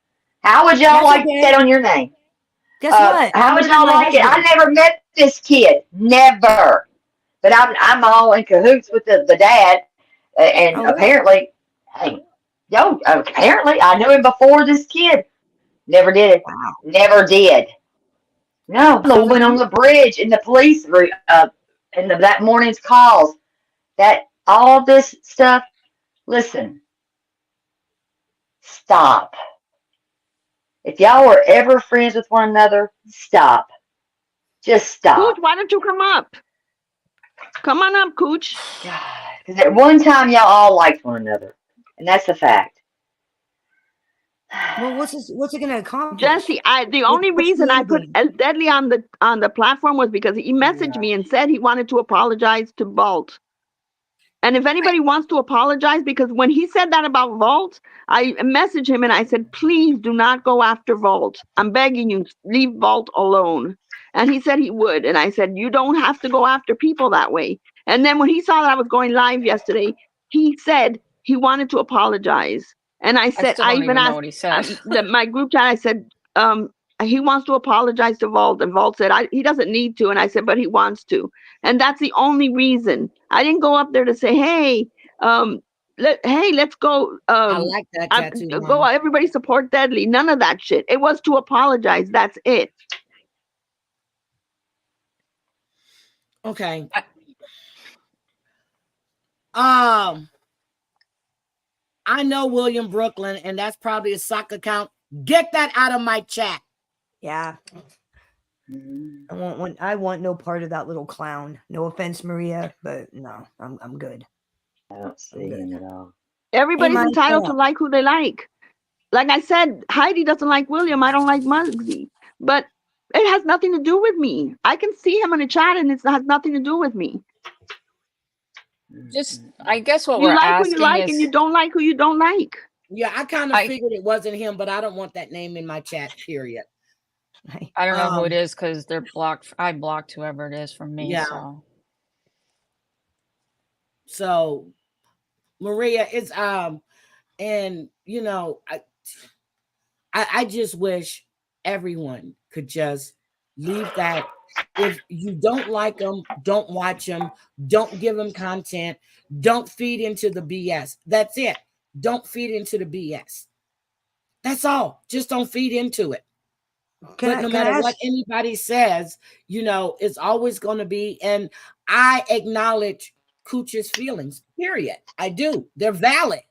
How would y'all like that on your name? Guess what? How I'm would with y'all my like it? I husband. never met this kid, never. But I'm all in cahoots with the dad, and Oh, really? apparently, hey, yo, apparently I knew him before this kid. Never did it. Wow. Never did. No, the So woman on the bridge in the police in that morning's calls. That all this stuff. Listen, stop. If y'all were ever friends with one another, stop. Just Cooch, stop. why don't you come up? Come on up, Cooch. God, because at one time y'all all liked one another, and that's a fact. well, what's it gonna accomplish? Jesse, the What's only the reason I end put game? El Deadly on the platform was because he messaged Yeah. me and said he wanted to apologize to Vault. And if anybody wants to apologize, because when he said that about Vault, I messaged him and I said, please do not go after Vault. I'm begging you, leave Vault alone. And he said he would. And I said, you don't have to go after people that way. And then when he saw that I was going live yesterday, he said he wanted to apologize. And I I said, still I don't even even know asked what he said. my group chat, I said, he wants to apologize to Vault. And Vault said, he doesn't need to. And I said, but he wants to. And that's the only reason. I didn't go up there to say, hey, let's go, I like that tattoo, go, Mama. everybody support Deadly. None of that shit. It was to apologize. That's it. Okay. I- I know William Brooklyn, and that's probably a sock account. Get that out of my chat. Yeah. Mhm. I want no part of that little clown. No offense, Maria, but no, I'm good. I don't I'm see good. him at all. Everybody's Mike, entitled to like who they like. Like I said, Heidi doesn't like William. I don't like Muggsy. But it has nothing to do with me. I can see him in the chat and it has nothing to do with me. Just, I guess what You we're like who you asking like and is, you don't like who you don't like. Yeah, I kind of I figured it wasn't him, but I don't want that name in my chat, period. I don't know who it is because they're blocked. I blocked whoever it is from me. Yeah. So Maria is and you know, I just wish everyone could just leave that. If you don't like them, don't watch them, don't give them content, don't feed into the BS. That's it. Don't feed into the BS. That's all. Just don't feed into it. But no matter what anybody says, you know, it's always going to be, and I acknowledge Cooch's feelings, period. I do. They're valid.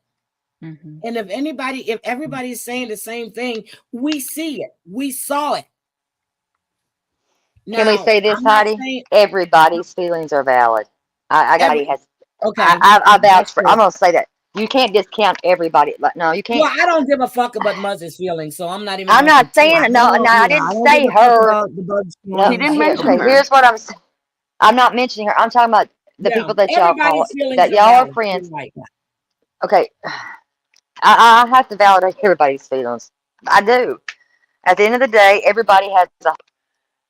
Mm-hmm. And if everybody's saying the same thing, we see it. We saw it. Can we Now, say this, I'm not Heidi? saying Everybody's feelings are valid. I got every, Heidi has. okay, I vouch that's for. true. I'm gonna say that you can't discount everybody. Like, no, you Well, can't. I don't give a fuck about Muzz's feelings, so I'm not even I'm going to not pretend. saying no. No, I I didn't don't give say a fuck her. about the Bugs No, He feelings. didn't here. mention Okay, her. here's what I'm. I'm not mentioning her. I'm talking about the Yeah, people that y'all call everybody's feelings that are y'all are valid. You're friends. right. Okay, I have to validate everybody's feelings. I do. At the end of the day, everybody has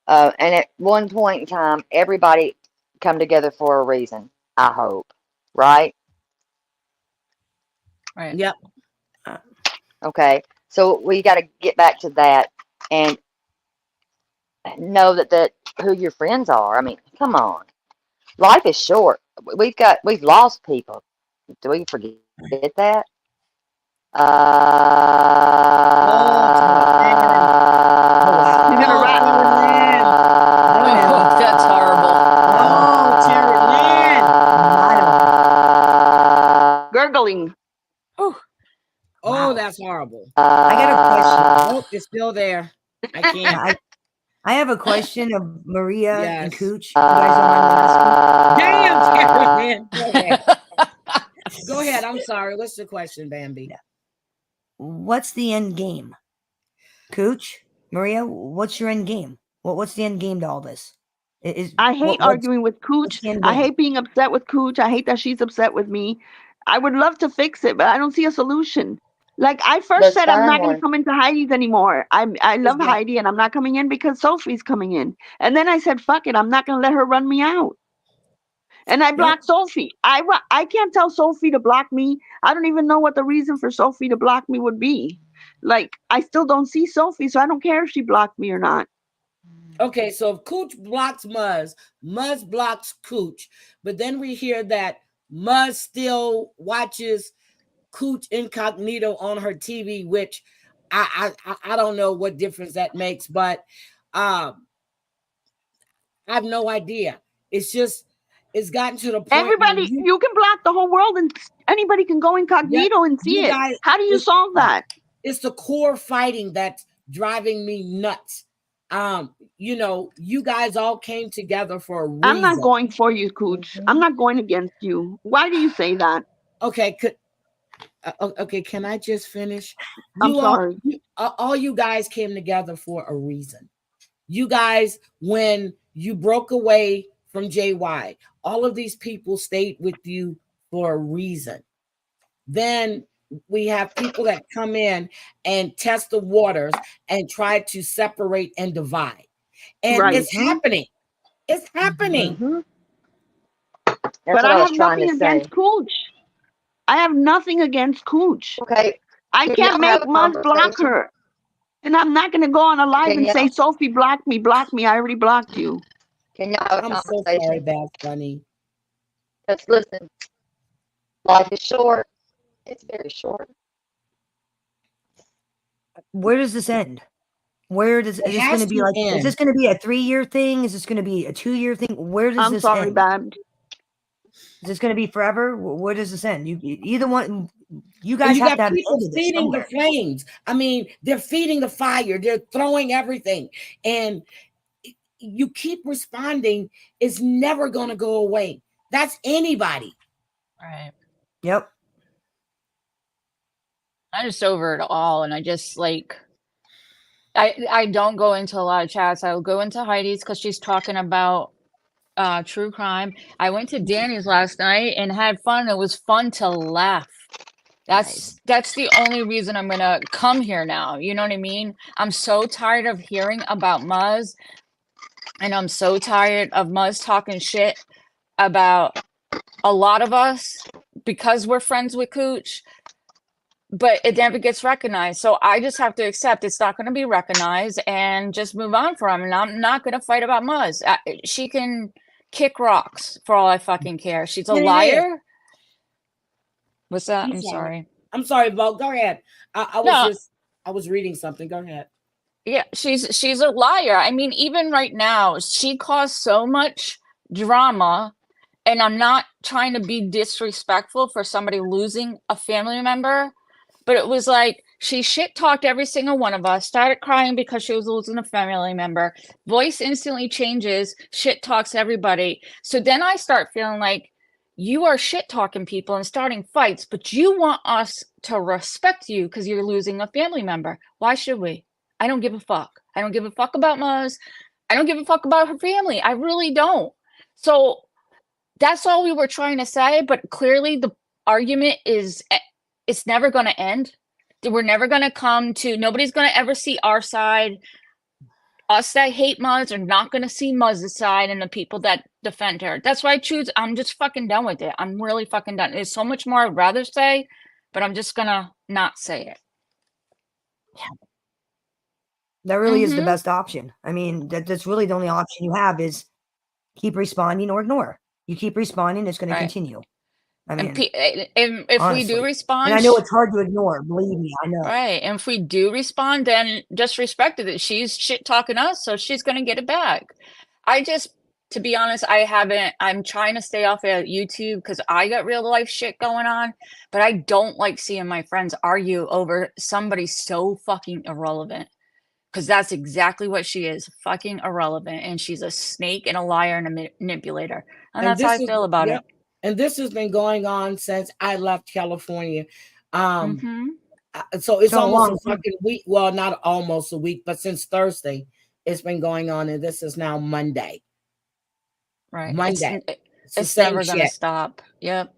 a. And at one point in time, everybody come together for a reason. I hope, right? Right. Yep. Okay, so we got to get back to that and know that who your friends are. I mean, come on, life is short. We've lost people. Do we forget that? Oh, You're gonna rat. Terry Lynn. Oh, that's horrible. Oh, Terry Lynn. Gurgling. Oh, Oh, Wow. that's horrible. I got a question. Nope, it's still there. I can't. I have a question of Maria and Yes. Cooch. You guys don't mind me asking? Damn, Terry Lynn. Go ahead. Go ahead. I'm sorry. What's the question, Bambi? What's the end game? Cooch, Maria, what's your end game? What's the end game to all this? I hate arguing with Cooch. the end I game? hate being upset with Cooch. I hate that she's upset with me. I would love to fix it, but I don't see a solution. Like I first Let's said, I'm find not going to one. come into Heidi's anymore. I love good. Heidi, and I'm not coming in because Sophie's coming in. And then I said, fuck it, I'm not going to let her run me out. And I blocked Sophie. I can't tell Sophie to block me. I don't even know what the reason for Sophie to block me would be. Like I still don't see Sophie, so I don't care if she blocked me or not. Okay, so if Cooch blocks Muzz, Muzz blocks Cooch, but then we hear that Muzz still watches Cooch incognito on her TV, which I don't know what difference that makes, but um, I have no idea. It's just it's gotten to the point where Everybody, you can block the whole world and anybody can go incognito and see you it. guys, How do you solve that? it's the core fighting that's driving me nuts. You know, you guys all came together for a reason. I'm not going for you, Cooch. I'm not going against you. Why do you say that? Okay, okay, can I just finish? I'm sorry. All you guys came together for a reason. You guys, when you broke away from JY, all of these people stayed with you for a reason. Then we have people that come in and test the waters and try to separate and divide. And Right. it's happening. It's happening. That's But what I I was have trying nothing to say. against Cooch. I have nothing against Cooch. Okay, I can can't y'all make have a Muzz block conversation? her. And I'm not going to go on a live Can and say, y'all Sophie, block me, block me. I already blocked you. can y'all have a I'm so sorry, conversation? Bad Bunny. Because listen, life is short. It's very short. Where does this end? Where does It is this has going to be to like? Is end. this going to be a 3-year thing? Is this going to be a 2-year thing? Where does I'm this sorry, end? Bab. Is this going to be forever? Where does this end? Either one. You And guys you have got to have the people end of this feeding the somewhere. flames. I mean, they're feeding the fire, they're throwing everything. And you keep responding, it's never going to go away. That's anybody. Right. Yep. I'm just over it all, and I just like I don't go into a lot of chats. I'll go into Heidi's because she's talking about true crime. I went to Danny's last night and had fun. It was fun to laugh. That's the only reason I'm gonna come here now. You know what I mean? I'm so tired of hearing about Muzz, and I'm so tired of Muzz talking shit about a lot of us because we're friends with Cooch, but it never gets recognized. So I just have to accept it's not going to be recognized and just move on from it. And I'm not going to fight about Muzz. She can kick rocks for all I fucking care. She's a liar. What's that? I'm sorry. I'm sorry, Bo. Go ahead. I No, was reading something. Go ahead. yeah, she's a liar. I mean, even right now, she caused so much drama, and I'm not trying to be disrespectful for somebody losing a family member, but it was like she shit talked every single one of us, started crying because she was losing a family member. Voice instantly changes, shit talks everybody. So then I start feeling like you are shit talking people and starting fights, but you want us to respect you because you're losing a family member. Why should we? I don't give a fuck. I don't give a fuck about Muzz. I don't give a fuck about her family. I really don't. So that's all we were trying to say, but clearly the argument is it's never going to end. We're never going to come to, nobody's going to ever see our side. Us that hate Muzz are not going to see Muzz's side and the people that defend her. That's why I'm just fucking done with it. I'm really fucking done. There's so much more I'd rather say, but I'm just going to not say it. That really is the best option. I mean, that's really the only option you have is keep responding or ignore. You keep responding, it's going to continue. I mean, and if honestly. we do respond, and I know it's hard to ignore. Believe me, I know. Right, and if we do respond, then just respect it. She's shit talking us, so she's gonna get it back. To be honest, I'm trying to stay off of YouTube because I got real life shit going on, but I don't like seeing my friends argue over somebody so fucking irrelevant. Because that's exactly what she is, fucking irrelevant, and she's a snake and a liar and a manipulator, and that's how I feel about it. And this has been going on since I left California. So it's almost a fucking week. Well, not almost a week, but since Thursday, it's been going on, and this is now Monday. Right. Monday. It's never gonna stop. Yep.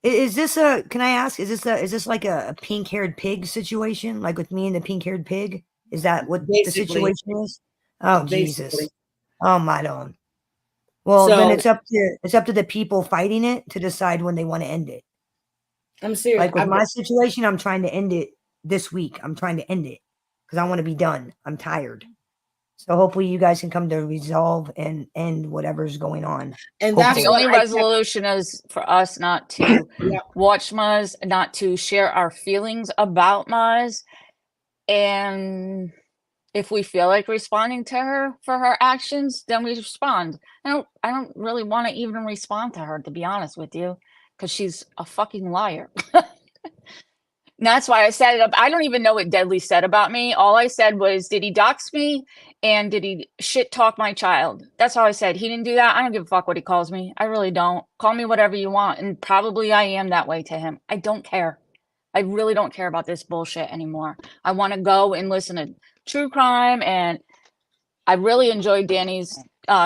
Is this a? Can I ask? Is this like a pink-haired pig situation, like with me and the pink-haired pig? Is that what the situation is? Oh Jesus! Oh my God! Well, then it's up to the people fighting it to decide when they want to end it. I'm serious. Like with my situation, I'm trying to end it this week. I'm trying to end it because I want to be done. I'm tired. So hopefully you guys can come to resolve and end whatever's going on. And that's The Hopefully. only what I kept. resolution is for us not to Yeah. watch Muz, not to share our feelings about Muz, and if we feel like responding to her for her actions, then we respond. I don't really want to even respond to her, to be honest with you, because she's a fucking liar. And that's why I set it up. I don't even know what Deadly said about me. All I said was, did he dox me? And did he shit talk my child? That's all I said. He didn't do that. I don't give a fuck what he calls me. I really don't. Call me whatever you want. And probably I am that way to him. I don't care. I really don't care about this bullshit anymore. I want to go and listen to true crime. And I really enjoyed Danny's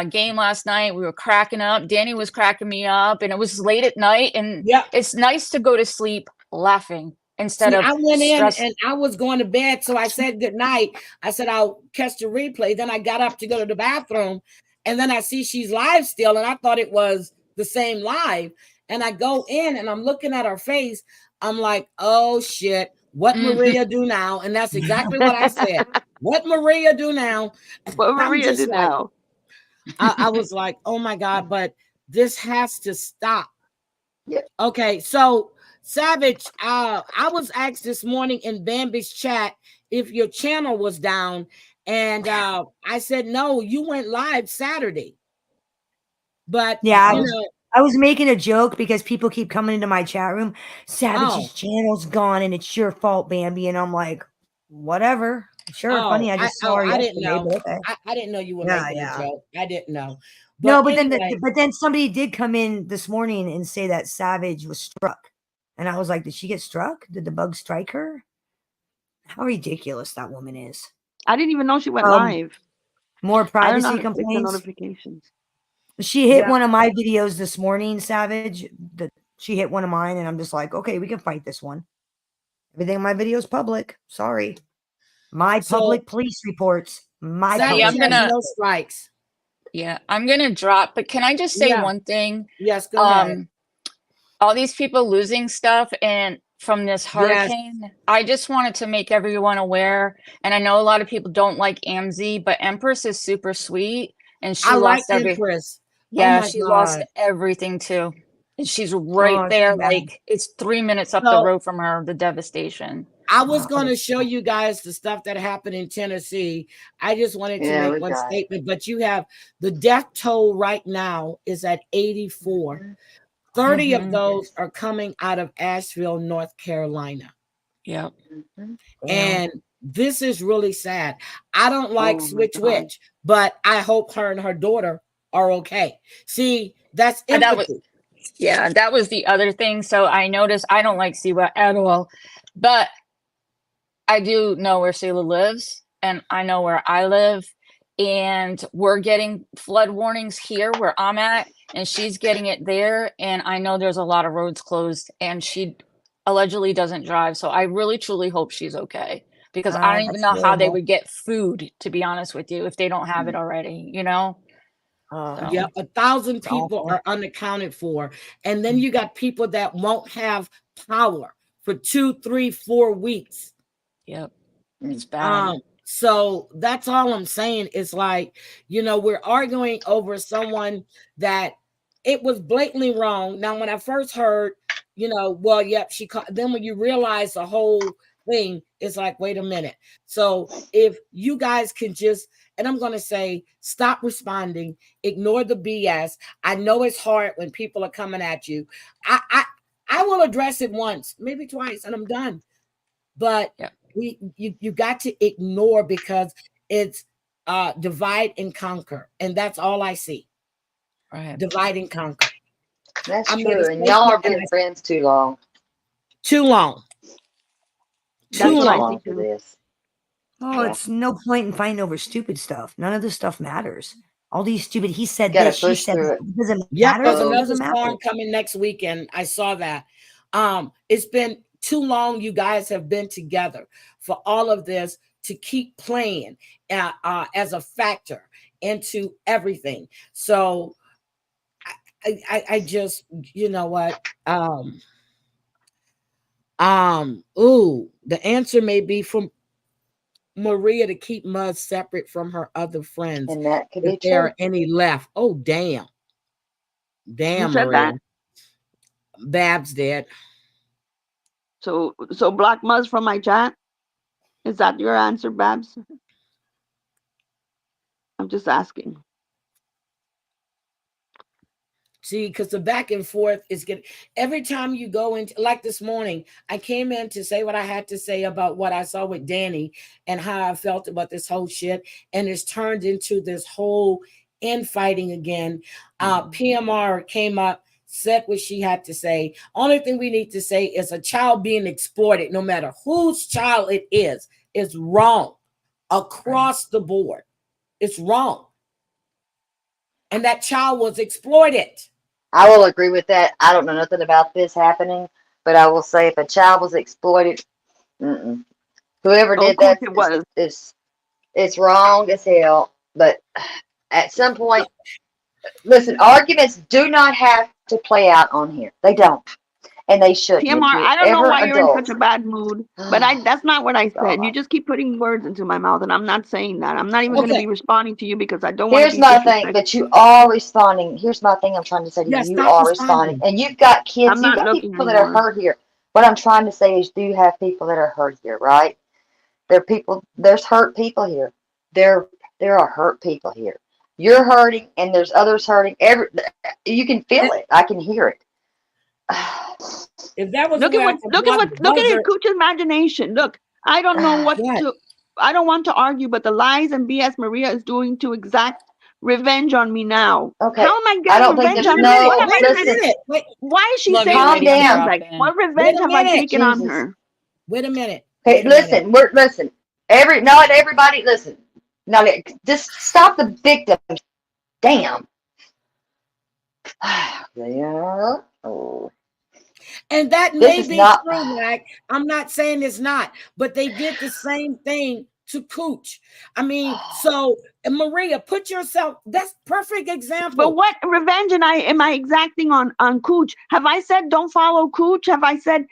game last night. We were cracking up. Danny was cracking me up. And it was late at night. And Yeah. it's nice to go to sleep laughing instead See, of I went in stress. and I was going to bed, so I said good night. I said I'll catch the replay. Then I got up to go to the bathroom, and then I see she's live still, and I thought it was the same live. And I go in and I'm looking at her face. I'm like, oh shit, what Maria do now? And that's exactly what I said. What Maria do now? What I'm Maria just do like, now? I was like, oh my God, but this has to stop. Yep. Okay, so Savage, I was asked this morning in Bambi's chat if your channel was down, and I said no, you went live Saturday. But Yeah, you know, I was making a joke because people keep coming into my chat room. Savage's oh, channel's gone and it's your fault, Bambi. And I'm like, whatever. Sure, funny. I just saw her I didn't yesterday, know. but okay. I didn't know you were Yeah, making a yeah. joke. I didn't know. No, But but anyway, then somebody did come in this morning and say that Savage was struck. And I was like, did she get struck? Did the bug strike her? How ridiculous that woman is. I didn't even know she went live. More I don't know privacy how to click the complaints. notifications. She hit Yeah. one of my videos this morning, Savage. She hit one of mine, and I'm just like, okay, we can fight this one. Everything in my video is public. Sorry. My So- public police reports. My Savage I'm public. has gonna- no strikes. Yeah, I'm gonna drop, but can I just say Yeah. one thing? Yes, go ahead. All these people losing stuff and from this hurricane, I just wanted to make everyone aware. And I know a lot of people don't like Amzi, but Empress is super sweet, and she I like lost every. Empress. Yeah, Oh my she lost God. everything too, and she's right Oh, there. too bad. Like it's 3 minutes up the So- road from her. The devastation. I was Oh, going to show you guys the stuff that happened in Tennessee. I just wanted to Yeah, make we one got it. statement, but you have the death toll right now is at 84. 30 of those are coming out of Asheville, North Carolina. Yep. And this is really sad. I don't like Oh, my Switch God. Witch, but I hope her and her daughter are okay. See, that's And that empathy. was- Yeah, that was the other thing. So I noticed I don't like Siwa at all, but I do know where Selah lives and I know where I live. And we're getting flood warnings here where I'm at, and she's getting it there. And I know there's a lot of roads closed, and she allegedly doesn't drive. So I really truly hope she's okay, because I don't even that's know how they horrible. would get food, to be honest with you, if they don't have it already, you know? So, Yeah, 1,000 It's people awful. are unaccounted for. And then you got people that won't have power for 2, 3, 4 weeks. yep. It's bad. So that's all I'm saying. Is like, you know, we're arguing over someone that it was blatantly wrong. Now, when I first heard, you know, well, yep, she caught. Then when you realize the whole thing, it's like, wait a minute. So if you guys can just, and I'm going to say, stop responding, ignore the BS. I know it's hard when people are coming at you. I will address it once, maybe twice, and I'm done. But Yep. you got to ignore, because it's divide and conquer, and that's all I see. Right. Divide and conquer. That's I made true. a And y'all have statement and been friends too long. too long. Way Too That's what I too long. think long for too. this. Oh, Yeah. it's no point in fighting over stupid stuff. None of this stuff matters. All these stupid, he said Gotta this, she push said through that. it. It doesn't Yep, matter. there's It another doesn't matter. song coming next weekend. I saw that. It's been too long. You guys have been together for all of this to keep playing as a factor into everything. So I just, you know what? The answer may be from Maria to keep Muzz separate from her other friends And that could if be there true. are any left. Oh, damn. Who Damn, said Maria. that? Babs did. So block Muzz from my chat. Is that your answer, Babs? I'm just asking. See, because the back and forth is getting every time you go into, like this morning, I came in to say what I had to say about what I saw with Danny and how I felt about this whole shit, and it's turned into this whole infighting again. PMR came up, said what she had to say. Only thing we need to say is a child being exploited, no matter whose child it is wrong across the board. It's wrong. And that child was exploited. I will agree with that. I don't know nothing about this happening, but I will say if a child was exploited, whoever Oh, did Cooch, that it was. it's wrong as hell. But at some point, listen, arguments do not have to play out on here. They don't, and they shouldn't. If PMR, you're I don't know ever why you're in such adults, a bad mood, but that's not what I said. You God. just keep putting words into my mouth, and I'm not saying that. I'm not even going to Okay. be responding to you because I don't want to Here's be my thing, but disrespectful. you are responding. Here's my thing I'm trying to say to you. Yeah, You stop are responding. responding. And you've got I'm kids, you've not got looking people that are anymore. hurt here. What I'm trying to say is, do you have people that are hurt here, right? There's hurt people here. There are hurt people here. You're hurting and there's others hurting. You can feel it. I can hear it. If that was the Look way at I what could look at block what look at it, Buzzer, Cooch's imagination. Look, I don't know what what? to. I don't want to argue, but the lies and BS Maria is doing to exact revenge on me now. Okay. How am I I getting don't think revenge there's on Wait a her? minute. What no, have I Wait a said? listen, minute. Wait, Why is she Love you, saying calm lady. I'm these things? down. Like, dropping. what wait revenge a have I minute. taken on Jesus. her? Wait a minute. Okay, Wait a minute. listen. Not everybody, listen. Now, just stop the victims. Damn. Yeah. Oh. And that This may is be not. true, like I'm not saying it's not, but they did the same thing to Cooch. I mean, so Maria, put yourself, that's perfect But example. what revenge am I exacting on Cooch? Have I said don't follow Cooch? Have I said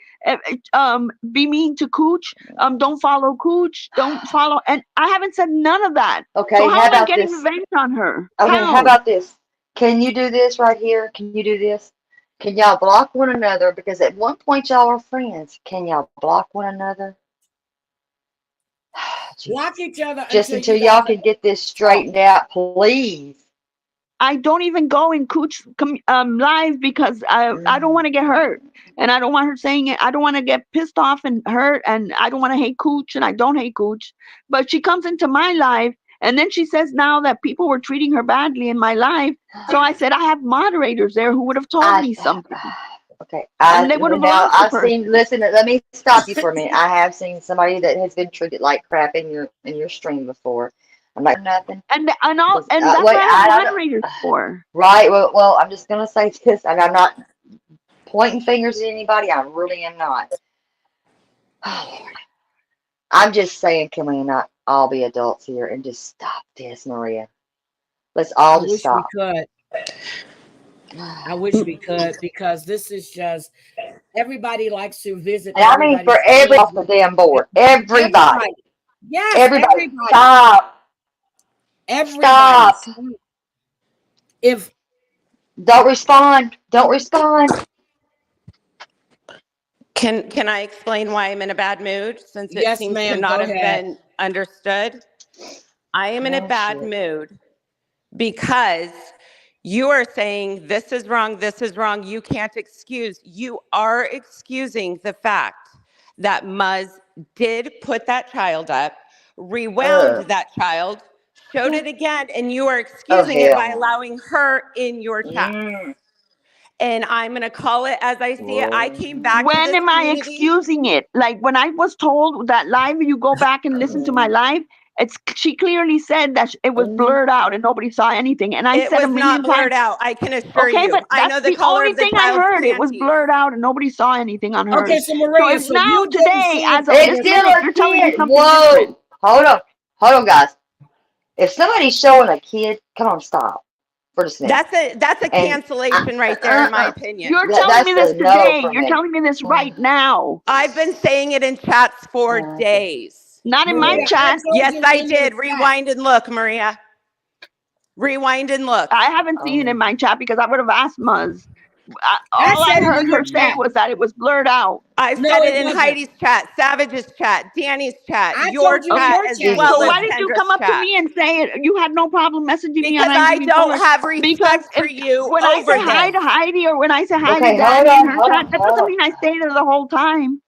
be mean to Cooch? Don't follow Cooch. Don't follow. And I haven't said none of that. So Okay, how how am I about getting this? revenge on her? Okay, how How? about this? Can you do this right here? Can you do this? Can y'all block one another? Because at one point y'all were friends. Can y'all block one another? Block Jesus. each other Just until until you guys y'all can get this talk. straightened out, please. I don't even go in Cooch live because I don't want to get hurt, and I don't want her saying it. I don't want to get pissed off and hurt, and I don't want to hate Cooch, and I don't hate Cooch. But she comes into my live, and then she says now that people were treating her badly in my live. So I said I have moderators there who would have told I me something, okay. and they would have Now lost the I've seen. person. Listen, let me stop you for a minute. I have seen somebody that has been treated like crap in your stream before. I'm like nothing. And that's Wait, what I have I don't. moderators for. Right. Well, I'm just gonna say this, and I'm not pointing fingers at anybody. I really am not. Oh, Lord. I'm just saying, can we not all be adults here and just stop this, Maria? Let's I all just wish we stop. could. I wish we could, because this is just everybody likes to visit And I mean for everybody's everybody feelings. off the damn board. Everybody. Everybody. Yes, Everybody. everybody. Stop. Everybody. Stop. Stop. If Don't respond. Don't respond. Can I explain why I'm in a bad mood since it yes, seems to ma'am, not go have ahead. been understood? I am in a Oh bad shit. mood because you are saying this is wrong, you can't excuse. You are excusing the fact that Muzz did put that child up, rewound Ugh. that child, showed it again, and you are Oh excusing it by hell. allowing her in your chat. Mm. And I'm going to call it as I see it. I Whoa. came back to When this am I community. excusing it? Like when I was told that live, you go back and listen to my live. She clearly said that it was Mm. blurred out and nobody saw anything. And I It said a was million not times, blurred out, I can assure okay, you. but I that's know the the color only of the thing I child's heard. It was panties. blurred out and nobody saw anything on Okay, hers. so So Maria, if so now you didn't today, see as it of in It's this your still minute, a you're telling me kid. something different. Whoa. Hold on. Hold on, guys. If somebody's showing a kid, come on, stop for just a minute. That's a And cancellation right there, in my opinion. You're telling me that's this a no today. for You're me. telling me this right now. I've been saying it in chats for days. Not in my Maria, chat. told Yes, you I in the did. chat. Rewind and look, Maria. Rewind and look. I haven't seen it in my chat because I would have asked Muzz. I All I said it heard in her your say chat. was that it was blurred out. I No, said it it in wasn't. Heidi's chat, Savage's chat, Danny's chat, I your told you in chat, your as chat. well So as why did you come Kendra's up to chat. me and say it? You had no problem messaging me on Because I IG don't before. have Because respect for you when I over say hi to this. Heidi or when I say hi Okay, to hold Danny in on, her hold chat, on, that hold doesn't on. mean I stayed there the whole time.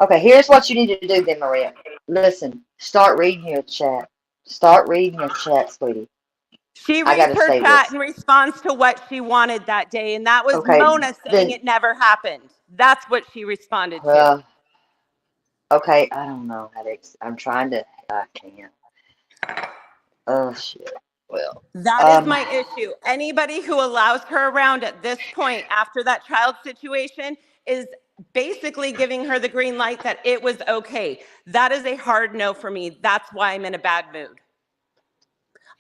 Okay, here's what you need to do then, Maria. Listen, start reading your chat. Start reading your chat, sweetie. She I reads gotta her say chat this. in response to what she wanted that day, and that was Okay, Mona saying then, it never happened. That's what she responded to. well, okay, I don't know how to, I'm trying to, I can't. Oh, shit. Well, That is my issue. Anybody who allows her around at this point after that child situation is basically giving her the green light that it was okay. That is a hard no for me. That's why I'm in a bad mood.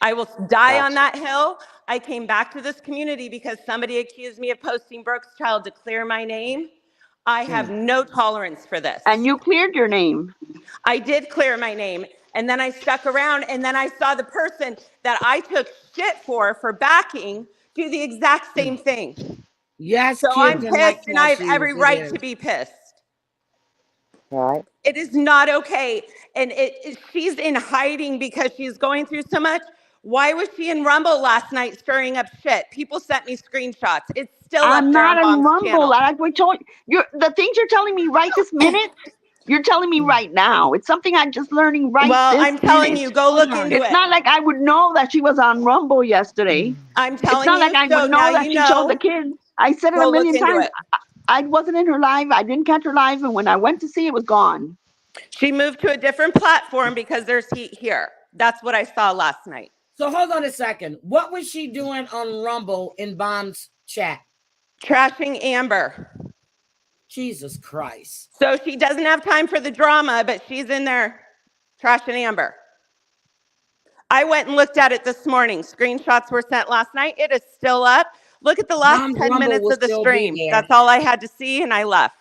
I will die on gotcha. that hill. I came back to this community because somebody accused me of posting Brooke's child to clear my name. I have no tolerance for this. And you cleared your name. I did clear my name, and then I stuck around, and then I saw the person that I took shit for backing do the exact same thing. Yes, So I'm kids are not pissed, and I have cashiers. every It right to is. be pissed. Right? It is not okay. And she's in hiding because she's going through so much. Why was she in Rumble last night stirring up shit? People sent me screenshots. It's still up I'm there on not on Mom's Rumble. channel. Like we told you, the things you're telling me right this minute, you're telling me right now. It's something I'm just learning right Well, this I'm telling minute. you, go Hold look on. into It's it. not like I would know that she was on Rumble yesterday. I'm It's telling not like you, I so would now know that you she showed the know. kids. I said it Go a look million into times. it. I wasn't in her live. I didn't catch her live. And when I went to see it, was gone. She moved to a different platform because there's heat here. That's what I saw last night. So hold on a second. What was she doing on Rumble in Bomb's chat? Trashing Amber. Jesus Christ. So she doesn't have time for the drama, but she's in there trashing Amber. I went and looked at it this morning. Screenshots were sent last night. It is still up. Look at the last Bomb's 10 Rumble minutes will of the still be stream. there. That's all I had to see, and I left.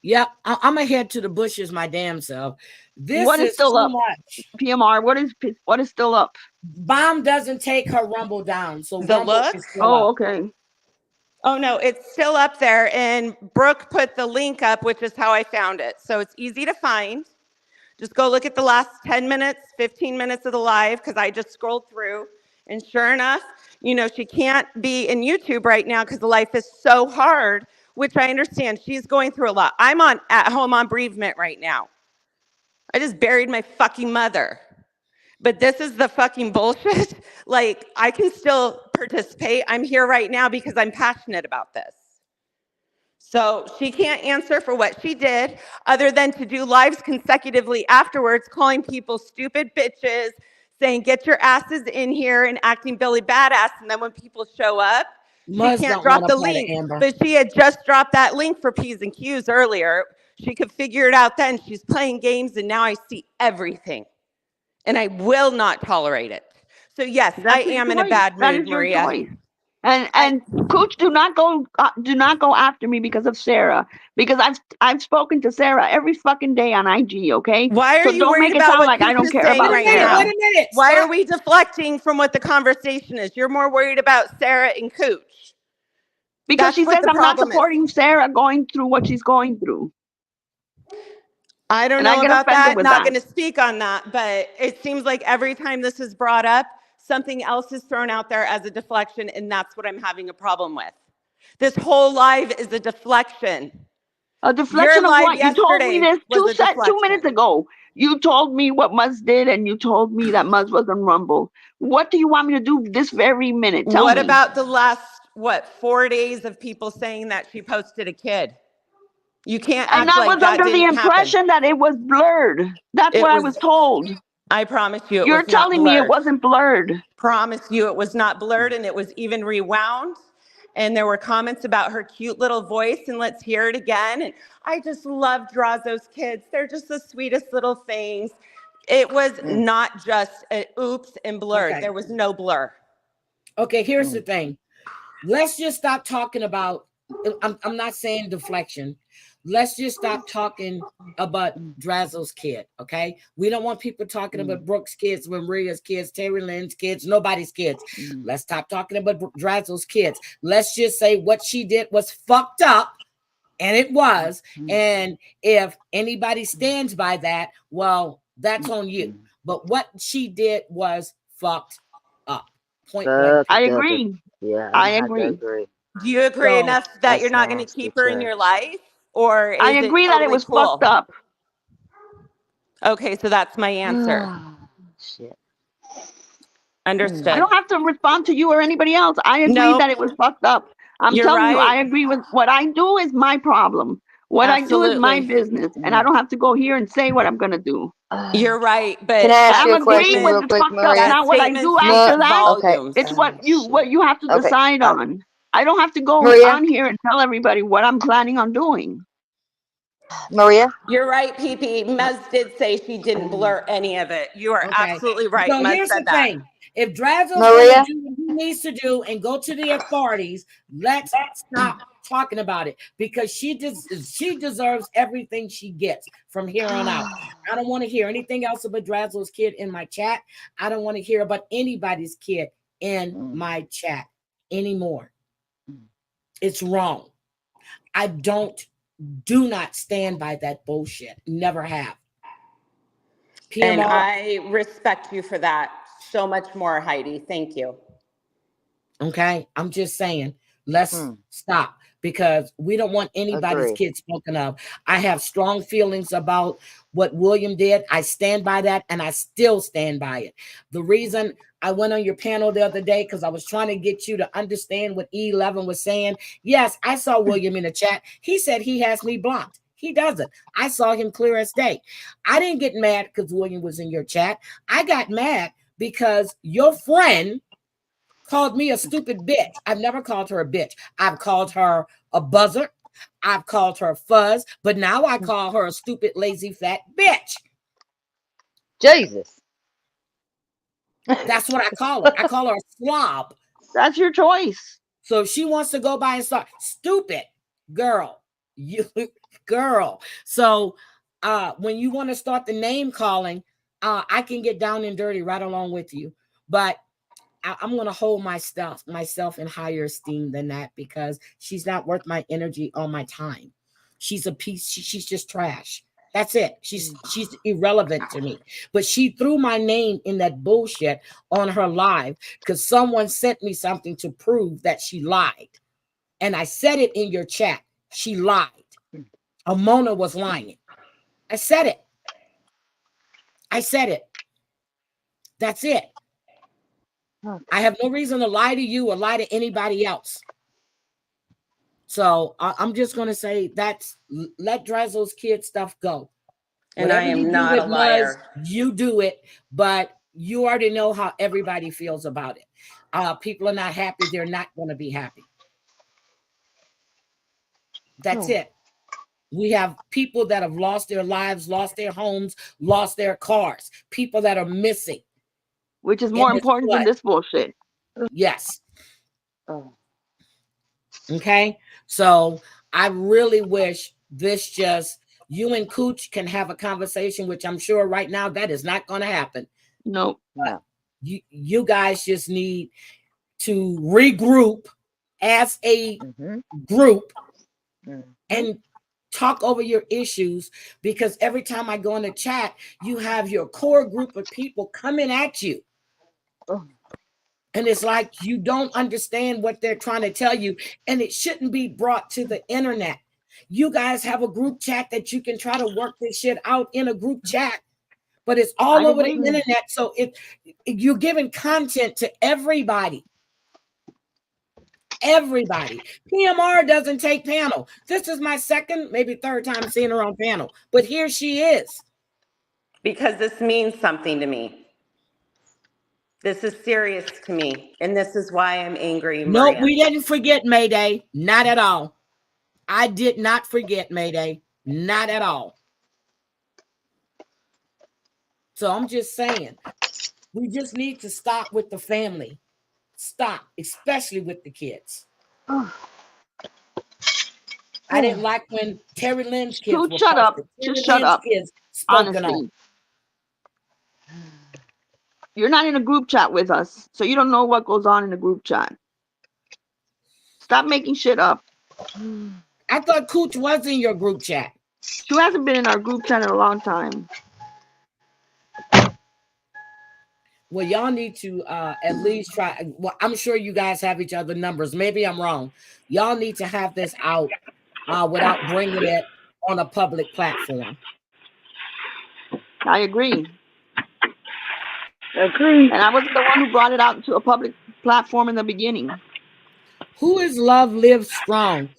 Yep, I'm gonna head to the bushes my damn self. This What is is still too up? much. PMR. What is still up? Bomb doesn't take her Rumble down, so The Rumble look? is still Oh, up. okay. Oh, no, it's still up there. And Brooke put the link up, which is how I found it. So it's easy to find. Just go look at the last 10 minutes, 15 minutes of the live, because I just scrolled through. And sure enough, you know, she can't be in YouTube right now because life is so hard, which I understand. She's going through a lot. I'm at home on bereavement right now. I just buried my fucking mother. But this is the fucking bullshit. Like, I can still participate. I'm here right now because I'm passionate about this. So she can't answer for what she did other than to do lives consecutively afterwards, calling people stupid bitches, saying, get your asses in here and acting Billy Badass. And then when people show up, she Muzz can't don't want drop to the play link. to Amber. But she had just dropped that link for P's and Q's earlier. She could figure it out then. She's playing games and now I see everything. And I will not tolerate it. So yes, I am in a bad That mood, is your Maria. choice. And Cooch, do not go after me because of Sarah. Because I've spoken to Sarah every fucking day on IG. Okay. Why are So you don't worried make it about sound what like I Cooch don't is care saying about right Wait now? a Sarah. minute. Why Stop. are we deflecting from what the conversation is? You're more worried about Sarah and Cooch. Because That's she what says the I'm not problem is. supporting Sarah going through what she's going through. I don't And I know get about offended that. with Not that. going to speak on that, but it seems like every time this is brought up, something else is thrown out there as a deflection, and that's what I'm having a problem with. This whole live is a deflection. A deflection Your of live what? You told me yesterday this was a 2 minutes deflection. ago. You told me what Muzz did, and you told me that Muzz was on Rumble. What do you want me to do this very minute? Tell What me. about the last, 4 days of people saying that she posted a kid? You can't And act I like was that under the didn't happen. impression that it was blurred. That's It what I was, was told. I promise you it You're was not telling me it blurred. wasn't blurred. Promise you it was not blurred, and it was even rewound. And there were comments about her cute little voice, and let's hear it again. And I just love Drazo's kids. They're just the sweetest little things. It was not just an oops and blurred. Okay. There was no blur. Okay, here's the thing. Let's just stop talking about, I'm not saying deflection. let's just stop talking about Drazzle's kid, okay? We don't want people talking about Brooke's kids, Maria's kids, Terry Lynn's kids, nobody's kids. Let's stop talking about Drazzle's kids. Let's just say what she did was fucked up, and it was. And if anybody stands by that, well, that's on you. But what she did was fucked up. Point blank. I agree. Yeah, I have to agree. Do you agree So, enough that that's you're not going to nasty keep her in too. your life? Or is I it agree that it totally was cool? fucked up. Okay, so that's my answer. Shit. Understood. I don't have to respond to you or anybody else. I agree Nope. that it was fucked up. I'm You're telling you, I right. agree with what I do is my problem. What I do is my Absolutely. business, and I don't have to go here and say what I'm gonna do. You're right, but Can I ask I'm you a that agreeing question with real statement, the quick, fucked up. Maria? Now, what I that do statement after speaks that, Okay. volumes. it's what you have to Okay. decide on. I don't have to go Maria? on here and tell everybody what I'm planning on doing. Maria? You're right, PP. Mez did say she didn't blur any of it. You are okay. absolutely right. So Mez here's said the that. thing. If Drazzle's going to Maria? do what he needs to do and go to the authorities, let's stop talking about it, because she deserves everything she gets from here on out. I don't want to hear anything else about Drazzle's kid in my chat. I don't want to hear about anybody's kid in my chat anymore. It's wrong. I do not stand by that bullshit. Never have. And PMR. I respect you for that so much more, Heidi. Thank you. Okay, I'm just saying, let's stop, because we don't want anybody's Agree. kids spoken of. I have strong feelings about what William did. I stand by that, and I still stand by it. The reason I went on your panel the other day, because I was trying to get you to understand what E11 was saying. Yes, I saw William in the chat. He said he has me blocked. He doesn't. I saw him clear as day. I didn't get mad because William was in your chat. I got mad because your friend called me a stupid bitch. I've never called her a bitch. I've called her a buzzard. I've called her fuzz, but now I call her a stupid, lazy, fat bitch. Jesus. That's what I call her. I call her a slob. That's your choice. So if she wants to go by and start, stupid girl, you girl. So when you want to start the name calling, I can get down and dirty right along with you. But I'm going to hold myself in higher esteem than that, because she's not worth my energy or my time. She's a piece. She's just trash. That's it. She's irrelevant to me. But she threw my name in that bullshit on her live because someone sent me something to prove that she lied. And I said it in your chat. She lied. Amona was lying. I said it. I said it. That's it. I have no reason to lie to you or lie to anybody else. So I'm just going to say let Drazzle's kid stuff go. And I am not a liar. You do it, but you already know how everybody feels about it. People are not happy. They're not going to be happy. That's it. We have people that have lost their lives, lost their homes, lost their cars, people that are missing. Which is more important than this bullshit. Yes. Okay. So I really wish you and Cooch can have a conversation, which I'm sure right now that is not going to happen. No. You guys just need to regroup as a group and talk over your issues, because every time I go in the chat, you have your core group of people coming at you. And it's like you don't understand what they're trying to tell you, and it shouldn't be brought to the internet. You guys have a group chat that you can try to work this shit out in a group chat, but it's all over the internet. So you're giving content to everybody. Everybody. PMR doesn't take panel. This is my second, maybe third time seeing her on panel, but here she is. Because this means something to me. This is serious to me. And this is why I'm angry, Maria. No, we didn't forget Mayday. Not at all. I did not forget Mayday. Not at all. So I'm just saying, we just need to stop with the family. Stop, especially with the kids. I didn't like when Terry Lynn's kids Cooch, were shut up. posted. Terry Just shut Lynn's up. kids spoken on. Honestly. You're not in a group chat with us, so you don't know what goes on in a group chat. Stop making shit up. I thought Cooch was in your group chat. She hasn't been in our group chat in a long time. Well, y'all need to at least try. Well, I'm sure you guys have each other numbers. Maybe I'm wrong. Y'all need to have this out without bringing it on a public platform. I agree. Agree. And I wasn't the one who brought it out to a public platform in the beginning. Who is Love Live Strong?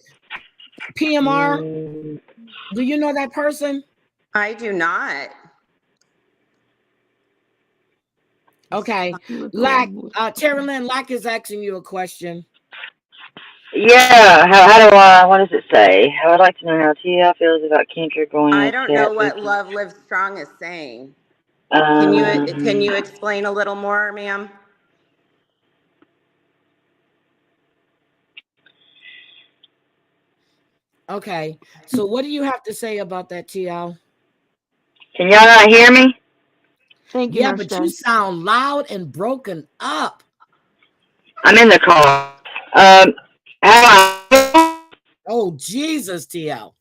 PMR? Do you know that person? I do not. Okay. Lack, Terry Lynn, Lack is asking you a question. Yeah, how do I, what does it say? I would like to know how Tia feels about Kendrick going in I his don't know chat what booking. Love Live Strong is saying. Can you explain a little more, ma'am? Okay. So what do you have to say about that, TL? Can y'all not hear me? Thank you, Yeah, Nurse but you Jen. sound loud and broken up. I'm in the car. How Oh, Jesus, TL.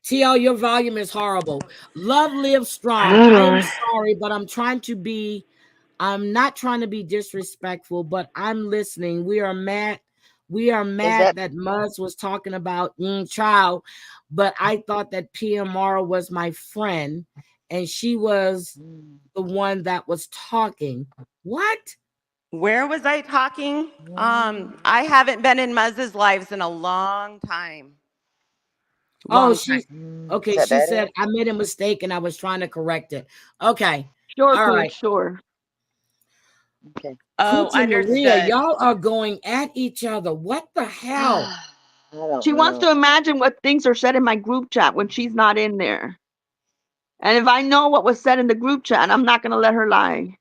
TL, your volume is horrible. Love Live Strong. hold I am on. sorry, but I'm not trying to be disrespectful, but I'm listening. We are mad. We are mad that Muzz was talking about child, but I thought that PMR was my friend and she was the one that was talking. What? Where was I talking? I haven't been in Muzz's lives in a long time. Oh, Time. okay. Is that She said better? I made a mistake and I was trying to correct it. Okay. Sure, All Cooch, right. sure. Okay. Oh, Cooch and Maria, understood. y'all are going at each other. What the hell? I don't She wants know. to imagine what things are said in my group chat when she's not in there. And if I know what was said in the group chat, I'm not going to let her lie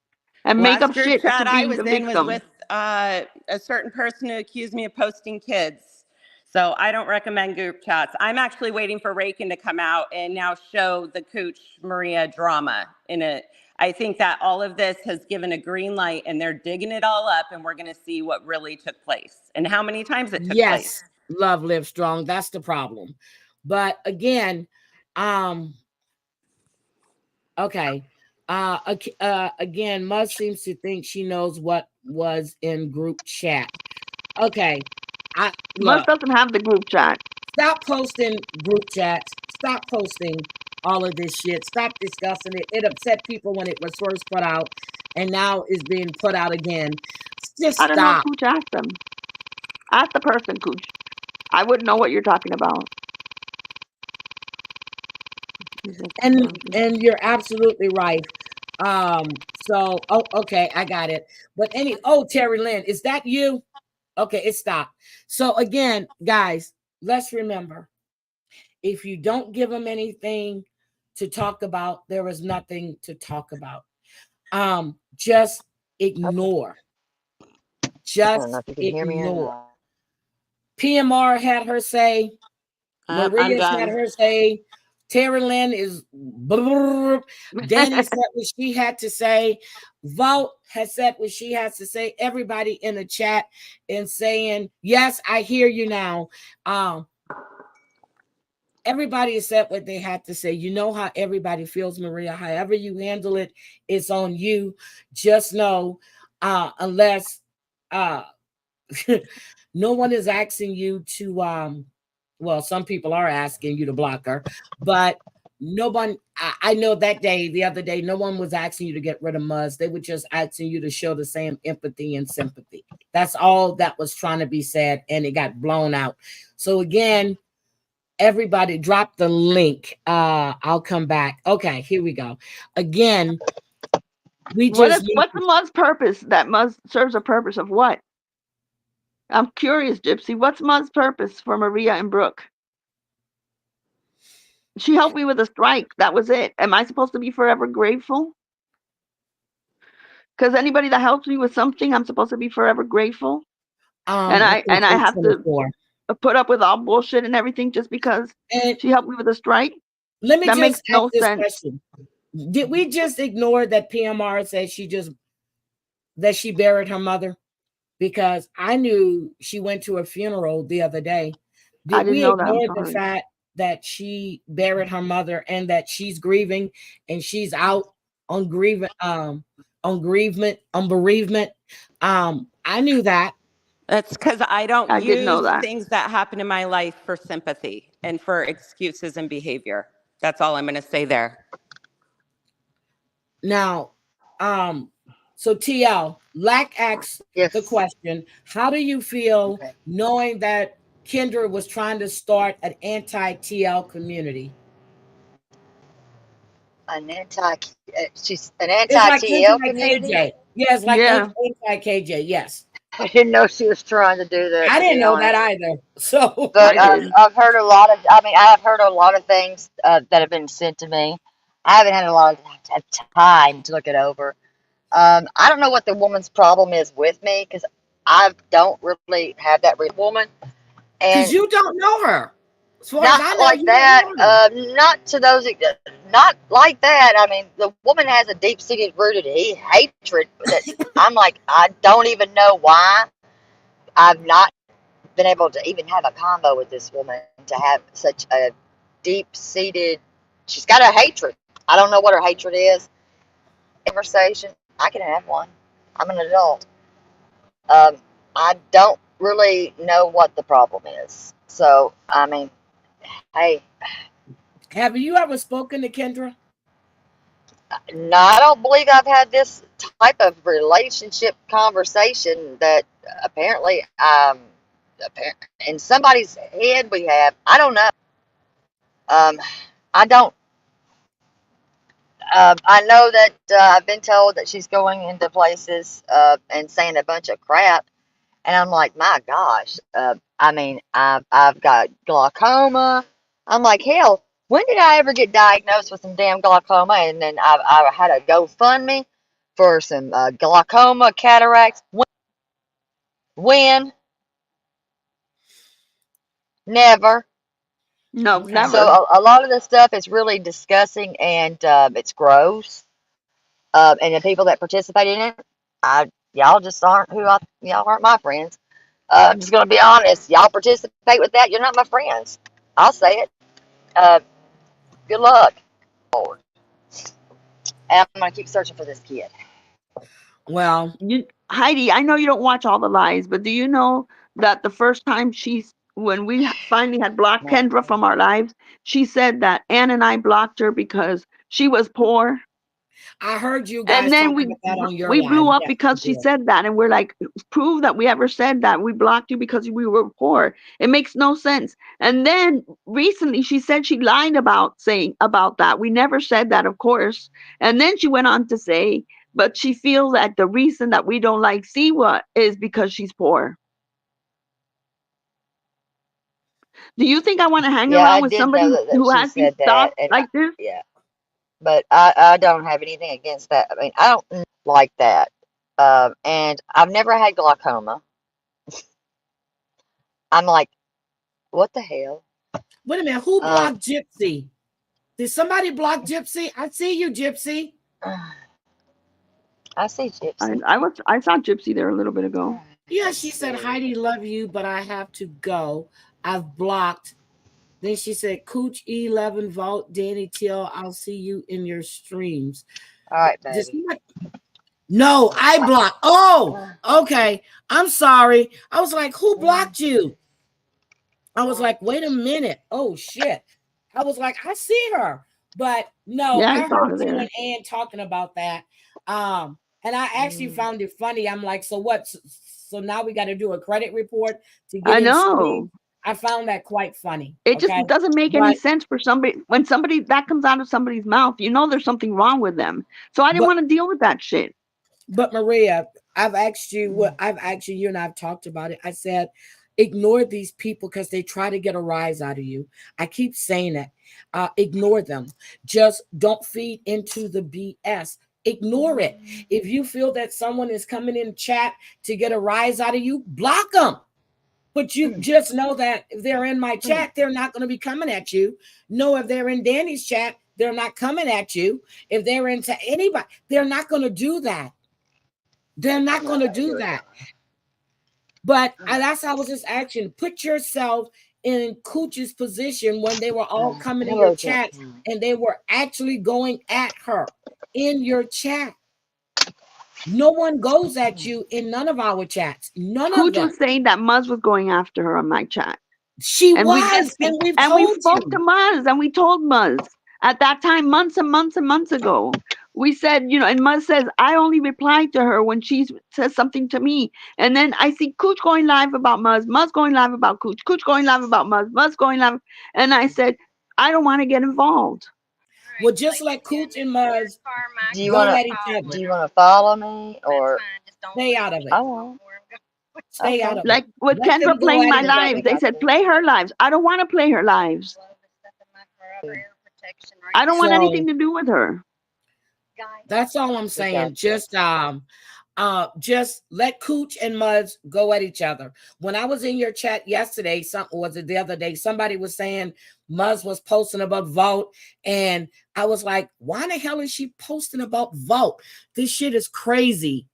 and make Last up group shit to chat I being was the in was victim. with a certain person who accused me of posting kids. So I don't recommend group chats. I'm actually waiting for Rakin to come out and now show the Cooch Maria drama in it. I think that all of this has given a green light and they're digging it all up and we're going to see what really took place and how many times it took place. Yes, Love Live Strong. That's the problem. But again, okay. Again, Muzz seems to think she knows what was in group chat. Okay. Must doesn't have the group chat. Stop posting group chats. Stop posting all of this shit. Stop discussing it. It upset people when it was first put out and now is being put out again. Just I don't know, stop. Cooch, ask them. Ask the person, Cooch. I wouldn't know what you're talking about. And you're absolutely right. So okay, I got it. But Terry Lynn, is that you? Okay, it stopped. So again, guys, let's remember, if you don't give them anything to talk about, there is nothing to talk about. Just ignore. I don't know Just if you can hear me or ignore. not. PMR had her say. I'm Maria's had done. her say. Terry Lynn is. Danny said what she had to say. Vote has said what she has to say. Everybody in the chat and saying, yes, I hear you now. Everybody has said what they had to say. You know how everybody feels, Maria. However you handle it, it's on you. Just know, unless no one is asking you to well, some people are asking you to block her, but no one, I know that the other day, no one was asking you to get rid of Muzz. They were just asking you to show the same empathy and sympathy. That's all that was trying to be said, and it got blown out. So again, everybody drop the link. I'll come back. Okay, here we go. Again, we just what's the Muzz's purpose? That Muzz serves a purpose of what? I'm curious, Gypsy. What's Muzz's purpose for Maria and Brooke? She helped me with a strike. That was it. Am I supposed to be forever grateful? Because anybody that helps me with something, I'm supposed to be forever grateful. And I within have to 824. put up with all bullshit and everything just because And she helped me with a strike. let me That makes just ask no this sense. question. Did we just ignore that PMR said that she buried her mother? Because I knew she went to a funeral the other day. I Did didn't we know that. I'm ignore the sorry. fact that she buried her mother and that she's grieving and she's out on bereavement? I knew that. That's because I don't I did know use that. things that happen in my life for sympathy and for excuses and behavior. That's all I'm going to say there. Now, so TL, Lack asks Yes. the question, how do you feel Okay. knowing that Kendra was trying to start an anti-TL community? She's an It's like anti-TL community. anti-KJ. Yes, like Yeah. anti-KJ, yes. I didn't know she was trying to do that, I to didn't be know that honest. either. So But I did. I've heard a lot of. I mean, I have heard a lot of things that have been sent to me. I haven't had a lot of time to look it over. I don't know what the woman's problem is with me because I don't really have that woman, because and you don't know her. As far as not I know, like you don't that. know her. Not to those. Not like that. I mean, the woman has a deep-seated rooted hatred that I'm like, I don't even know why. I've not been able to even have a combo with this woman to have such a deep-seated. She's got a hatred. I don't know what her hatred is. Conversation. I can have one. I'm an adult. Um, I don't really know what the problem is. So, I mean, hey, Have you ever spoken to Kendra? no, I don't believe I've had this type of relationship conversation that apparently, in somebody's head we have. I don't know. Um, I don't. I know that I've been told that she's going into places and saying a bunch of crap, and I'm like, my gosh. I mean, I've got glaucoma. I'm like, hell, when did I ever get diagnosed with some damn glaucoma? And then I had a GoFundMe for some glaucoma, cataracts. When? Never. No, Okay. So never. a lot of the stuff is really disgusting and it's gross. And the people that participate in it, y'all just aren't y'all aren't my friends. I'm just gonna be honest. Y'all participate with that, you're not my friends. I'll say it. Uh, good luck. And I'm gonna keep searching for this kid. Well, Heidi, I know you don't watch all the lives, but do you know that the first time when we finally had blocked Kendra from our lives, she said that Ann and I blocked her because she was poor. I heard you And guys then talking about that on your we live. blew up Yes, you because she did. said that, and we're like, prove that we ever said that. We blocked you because we were poor. It makes no sense. And then recently she said she lied about saying about that. We never said that, of course. And then she went on to say, but she feels that the reason that we don't like Siwa is because she's poor. Do you think I want to hang Yeah, around I with did somebody know that who she has these said that, thoughts and like this? yeah, but I don't have anything against that. I mean, I don't like that. And I've never had glaucoma. I'm like, what the hell? Wait a minute. Who Um, blocked Gypsy? Did somebody block Gypsy? I see you, Gypsy. I see Gypsy. I saw Gypsy there a little bit ago. Yeah, Let's she said, see. Heidi, love you, but I have to go. I've blocked. Then she said, Cooch 11 Vault, Danny Till, I'll see you in your streams. All right, Did baby. somebody? No, I blocked. Oh, okay. I'm sorry. I was like, who blocked you? I was like, wait a minute. Oh shit. I was like, I see her. But no, Yeah, I I saw heard her you there. and Ann talking about that. And I actually found it funny. I'm like, so what? So now we got to do a credit report to get I in stream. know. I found that quite funny. It just Okay. doesn't make any But sense for somebody when somebody that comes out of somebody's mouth, there's something wrong with them. So I didn't but want to deal with that shit. But Maria, I've asked you, you and I've talked about it. I said, ignore these people because they try to get a rise out of you. I keep saying it. Ignore them. Just don't feed into the BS. Ignore it. If you feel that someone is coming in chat to get a rise out of you, block them. But you just know that if they're in my chat, they're not going to be coming at you. No, if they're in Danny's chat, they're not coming at you. If they're into anybody, they're not going to do that. They're not going to do that. But that's how I was just asking. Put yourself in Cooch's position when they were all coming in your chat and they were actually going at her in your chat. No one goes at you in none of our chats. None of Cooch them. was saying that Muzz was going after her on my chat. She And was, and we've and told we spoke you. to Muzz, and we told Muzz at that time, months and months and months ago. We said, you know, and Muzz says, I only replied to her when she says something to me. And then I see Cooch going live about Muzz, Muzz going live about Cooch, Cooch going live about Muzz, Muzz going live. And I said, I don't want to get involved. Well, just like Cooch and Muzz Do you go want at each other. to follow me or Stay out of it. I won't? Stay out of Like it. with Let them Kendra go playing at my each other. lives, they said play her lives. I don't want to play her lives. I don't want So anything to do with her. that's all I'm saying. Just let Cooch and Muzz go at each other. When I was in your chat yesterday, was it the other day? Somebody was saying Muzz was posting about vote, and I was like, why the hell is she posting about vote? This shit is crazy.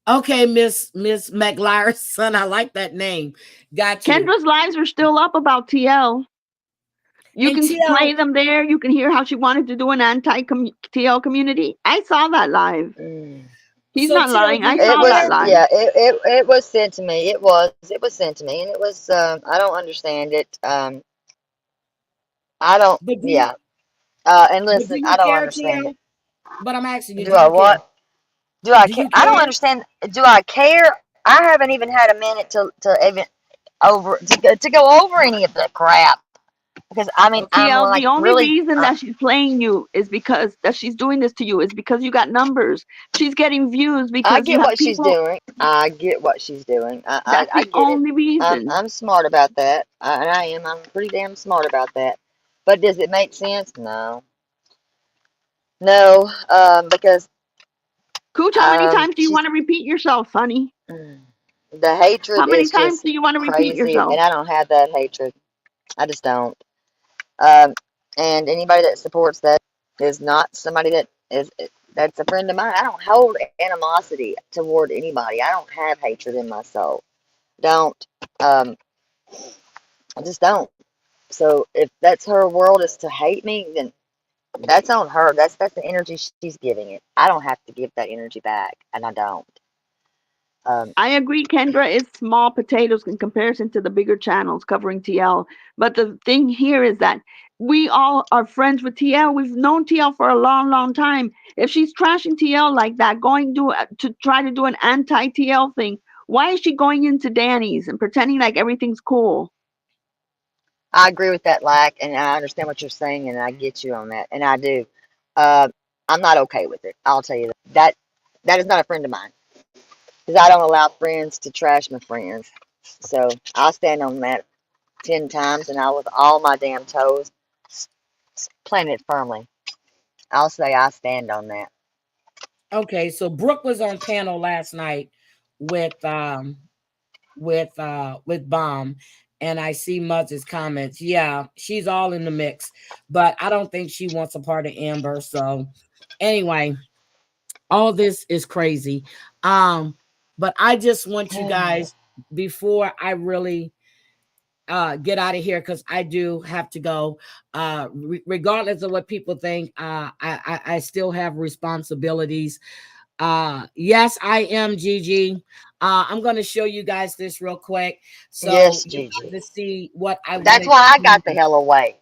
Okay, Miss McLarison, I like that name. Got you. Kendra's lives are still up about TL. You And can TL play them there. You can hear how she wanted to do an anti-TL community. I saw that live. He's So not TL, lying. do I you saw that care? live. Yeah, it was sent to me. It was sent to me, and it was. I don't understand it. I don't. But do Yeah. you, And but do listen, I you don't care, understand it. TL? But I'm asking you, Do do I you care? what? Do I Do care? you I don't care? understand. Do I care? I haven't even had a minute to even to go over any of that crap because I mean Okay. I'm TL, like the only really. reason that she's playing you is because that she's doing this to you is because you got numbers. She's getting views I because you get have what she's people. doing. I get what she's doing. That's I the get it. only reason. I'm smart about that. And I am. I'm pretty damn smart about that. But does it make sense? No. No. Because Cooch, how many times do you she's want to repeat yourself, honey? the hatred How many is times just do you want to repeat crazy, yourself? and I don't have that hatred. I just don't. Um, and anybody that supports that is not somebody that's a friend of mine. I don't hold animosity toward anybody. I don't have hatred in my soul. Don't. Um, I just don't. So if that's her world is to hate me, then that's on her. That's the energy she's giving it. I don't have to give that energy back, and I don't. I agree, Kendra, it's small potatoes in comparison to the bigger channels covering TL. But the thing here is that we all are friends with TL. We've known TL for a long, long time. If she's trashing TL like that, going to try to do an anti-TL thing, why is she going into Danny's and pretending like everything's cool? I agree with that, Lack, and I understand what you're saying, and I get you on that, and I do. Uh, I'm not okay with it. I'll tell you that. That is not a friend of mine because I don't allow friends to trash my friends. So I'll stand on that 10 times, and I with all my damn toes planted firmly. I'll say I stand on that. Okay, so Brooke was on panel last night with Bomb, and I see Muzz's comments. Yeah, she's all in the mix, but I don't think she wants a part of Amber. So anyway, all this is crazy. But I just want you guys, before I really get out of here, because I do have to go, regardless of what people think, I still have responsibilities. Yes, I am Gigi. I'm going to show you guys this real quick so Yes, you Gigi. guys to see what I That's wanted why I to got the do. hell away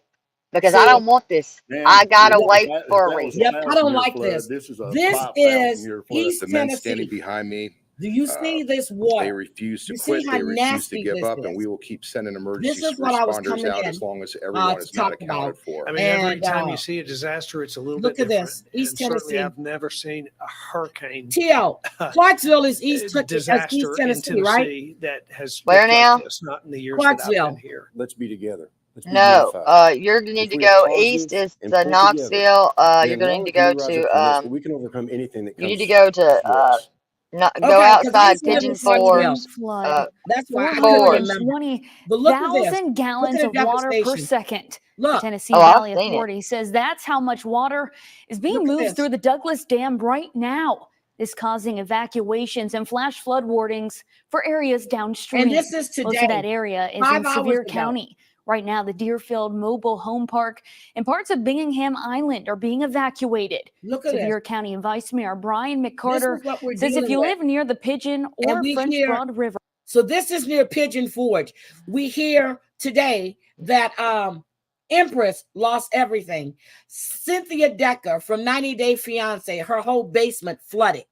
because I See, don't want this. Man, I got if away that, for a was a reason. yep, I don't 1,000-year like flood, this. this is a This 5,000 is year flood. East The men standing Tennessee. behind me, Do you see this they water? refuse to You see quit. how They refuse to nasty give this up, and we is? will keep sending This emergency is what I was responders coming out in as long as everyone to is not talk accounted about. for. I mean, every And time you see a disaster, it's a little look bit at different. this, East And certainly, Tennessee. I've never seen a hurricane TL, Clarksville is East disaster in Tennessee, right? Tennessee that has Where looked like now? this, not in the years that I've been Clarksville. here. Let's be together. Let's be real No, folks. you're gonna need If to we are go east positive is and the pull together, Knoxville. You're then gonna not need to only can we go rise up to from this, but we can overcome anything that you need comes to go to before us. not go Okay, because I outside used to live in Pigeon Clarksville. Forge. Flood. That's why I couldn't Forge. remember. But look at this. 420,000 Look gallons at the of water per devastation. second. The Look. Tennessee Oh, I've Valley seen it. Authority says that's how much water is being Look at moved this. through the Douglas Dam right now. This causing evacuations and flash flood warnings for areas downstream. And this is Most of that today, area is 5 in hours Sevier ago. County. Right now, the Deerfield Mobile Home Park and parts of Bingham Island are being evacuated. Look at this. Sevier County Vice Mayor Brian This McCarter is what we're says if dealing you with. live near the Pigeon And or we French hear, Broad River. so this is near Pigeon Forge. We hear today that Empress lost everything. Cynthia Decker from 90 Day Fiance, her whole basement flooded.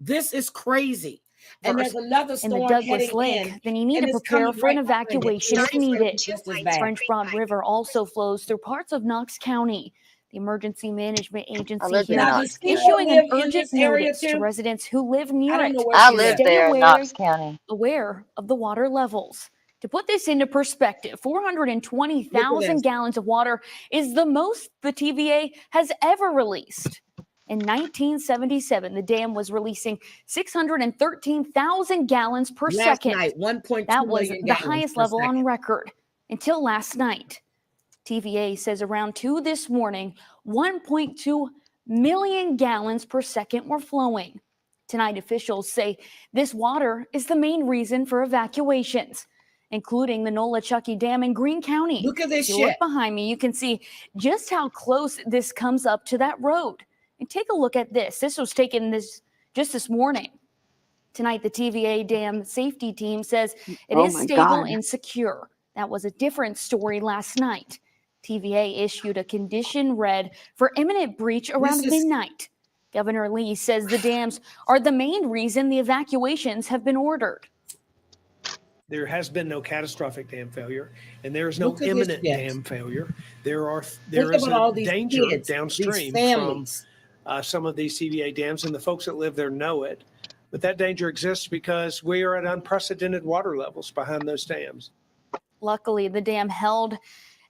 This is crazy. And there's another in storm the Douglas heading Lake, in, then you need and to it's prepare coming for an right behind it. evacuation It's if needed. just as bad. French Broad River also flows through parts of Knox County. The Emergency Management I Agency lived in here Now, Knox does people issuing an live in urgent this area notice to too? residents who live I near don't know it. where I she lived lives. there in Knox County. Aware of the water levels. To put this into perspective, 420,000 gallons of water is the most the TVA has ever released. In 1977, the dam was releasing 613,000 gallons per second. Last night, 1.2 That was million the gallons highest per level on second. record until last night. TVA says around 2 this morning, 1.2 million gallons per second were flowing. Tonight, officials say this water is the main reason for evacuations, including the Nolichucky Dam in Greene County. Look at this If you look shit. behind me, you can see just how close this comes up to that road. And take a look at this. This was taken just this morning. Tonight, the TVA dam safety team says it is stable and secure. That was a different story last night. TVA issued a condition red for imminent breach around midnight. Governor Lee says the dams are the main reason the evacuations have been ordered. There has been no catastrophic dam failure, and there is no imminent dam failure. There is a danger downstream from some of these TVA dams, and the folks that live there know it. But that danger exists because we are at unprecedented water levels behind those dams. Luckily, the dam held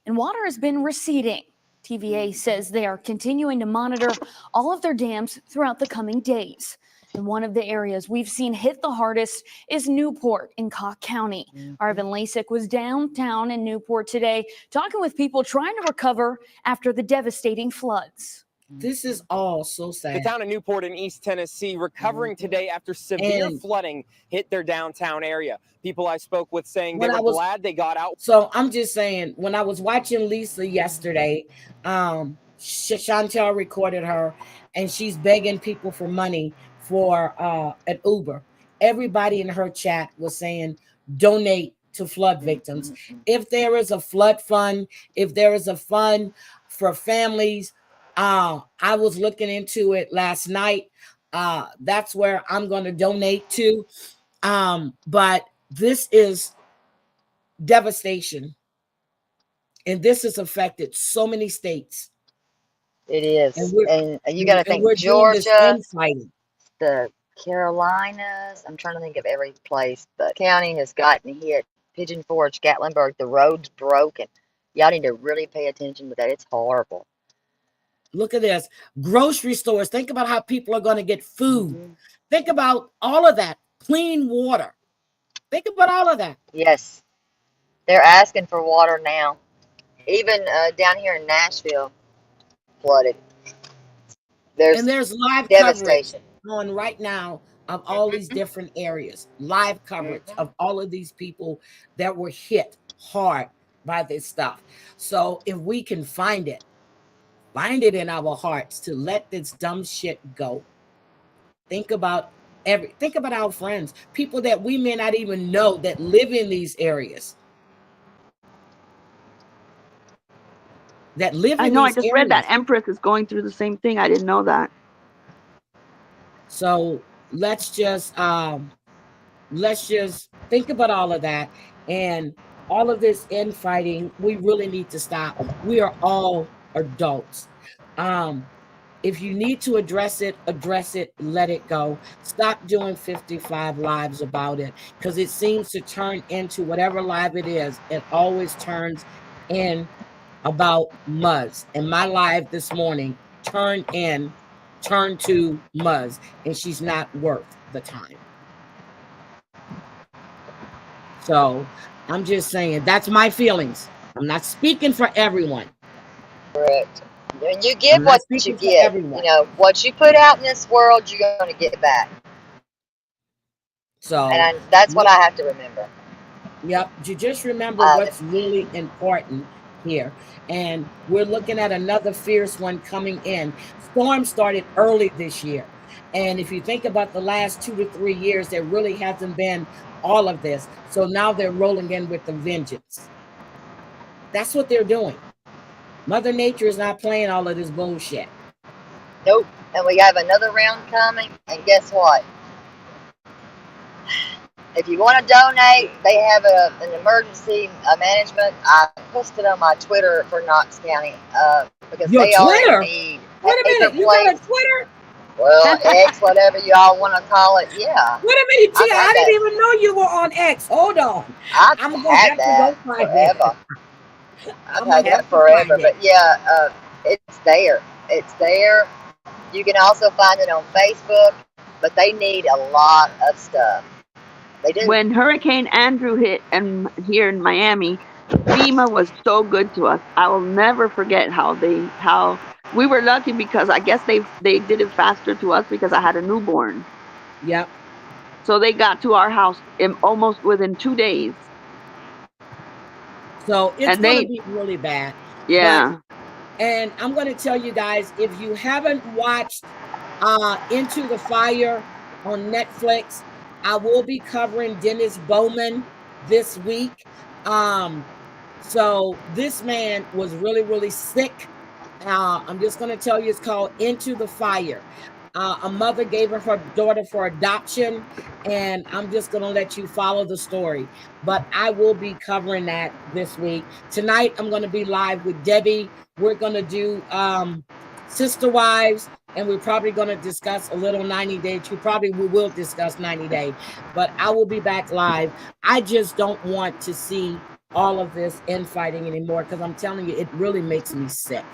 and water has been receding. TVA says they are continuing to monitor all of their dams throughout the coming days. And one of the areas we've seen hit the hardest is Newport in Cobb County. Arvin Lasik was downtown in Newport today talking with people trying to recover after the devastating floods. This is all so sad. The town of Newport in East Tennessee recovering today after severe flooding hit their downtown area. People I spoke with saying they were glad they got out. So I'm just saying, when I was watching Lisa yesterday, Chantel recorded her, and she's begging people for money for an Uber. Everybody in her chat was saying, donate to flood victims. If there is a flood fund, if there is a fund for families, I was looking into it last night. That's where I'm going to donate to. But this is devastation. And this has affected so many states. It is. And you got to think Georgia, the Carolinas. I'm trying to think of every place. The county has gotten hit. Pigeon Forge, Gatlinburg, the road's broken. Y'all need to really pay attention to that. It's horrible. Look at this. Grocery stores. Think about how people are going to get food. Think about all of that. Clean water. Think about all of that. Yes. They're asking for water now. Even down here in Nashville, flooded. There's live coverage on right now of all these different areas. Live coverage of all of these people that were hit hard by this stuff. So if we can find it in our hearts to let this dumb shit go. Think about our friends, people that we may not even know that live in these areas. I know, I just read that Empress is going through the same thing. I didn't know that. So let's just think about all of that, and all of this infighting. We really need to stop. We are all adults. If you need to address it, let it go. Stop doing 55 lives about it, because it seems to turn into whatever live it is. It always turns in about Muzz. And my live this morning turned to Muzz, and she's not worth the time. So I'm just saying, that's my feelings. I'm not speaking for everyone. Correct. And you get what you get. You know, what you put out in this world, you're going to get back. So, and that's what I have to remember. Yep. You just remember what's really important here. And we're looking at another fierce one coming in. Storm started early this year. And if you think about the last 2 to 3 years, there really hasn't been all of this. So now they're rolling in with the vengeance. That's what they're doing. Mother Nature is not playing all of this bullshit. Nope. And we have another round coming. And guess what? If you want to donate, they have an emergency management. I posted on my Twitter for Knox County because Your they Twitter? are in need. Wait a minute, you got a Twitter? Well, X, whatever y'all want to call it, yeah. Wait a minute, Tia, I didn't even know you were on X. Hold on. I'm going to have to go find forever. it. I've had that forever, but yeah, it's there. It's there. You can also find it on Facebook, but they need a lot of stuff. They do. When Hurricane Andrew hit and here in Miami, FEMA was so good to us. I will never forget how we were lucky, because I guess they did it faster to us because I had a newborn. Yep. So they got to our house almost within 2 days. So it's going to be really bad. Yeah. And I'm going to tell you guys, if you haven't watched Into the Fire on Netflix, I will be covering Dennis Bowman this week. So this man was really, really sick. I'm just going to tell you, it's called Into the Fire. A mother gave her daughter for adoption, and I'm just going to let you follow the story. But I will be covering that this week. Tonight, I'm going to be live with Debbie. We're going to do Sister Wives, and we're probably going to discuss a little 90 Day. We will discuss 90 Day, but I will be back live. I just don't want to see all of this infighting anymore, because I'm telling you, it really makes me sick.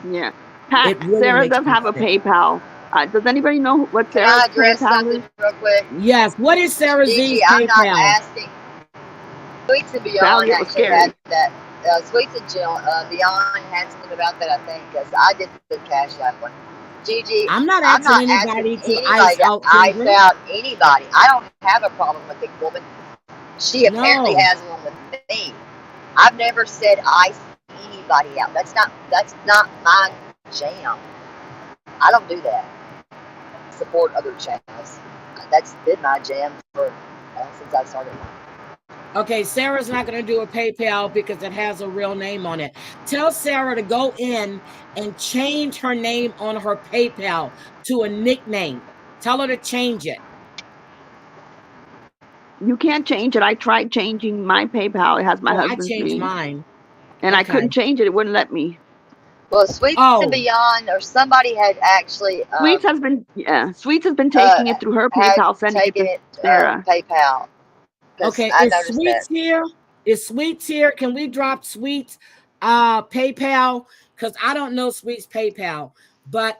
Yeah. Pat, really Sarah does have a PayPal. Does anybody know what Sarah's Can I address something real quick? Yes. What is Sarah's PayPal? I'm not asking. Sweets and Beyond actually had that. Sweets and Beyond had something about that, I think, because I did the Cash App one. Gigi, I'm not asking anybody to ice out anybody. I don't have a problem with the woman. She apparently has one with me. I've never said ice anybody out. That's not my jam. I don't do that. Support other channels. That's been my jam for since I started. Okay, Sarah's not going to do a PayPal because it has a real name on it. Tell Sarah to go in and change her name on her PayPal to a nickname. Tell her to change it. You can't change it. I tried changing my PayPal. It has my husband's name. I changed mine. And I couldn't change it. It wouldn't let me. Well, Sweets and Beyond, or somebody had actually. Sweets has been taking it through her PayPal, sending it to Sarah. PayPal. Okay, is Sweets here? Is Sweets here? Can we drop Sweets PayPal? Because I don't know Sweets PayPal. But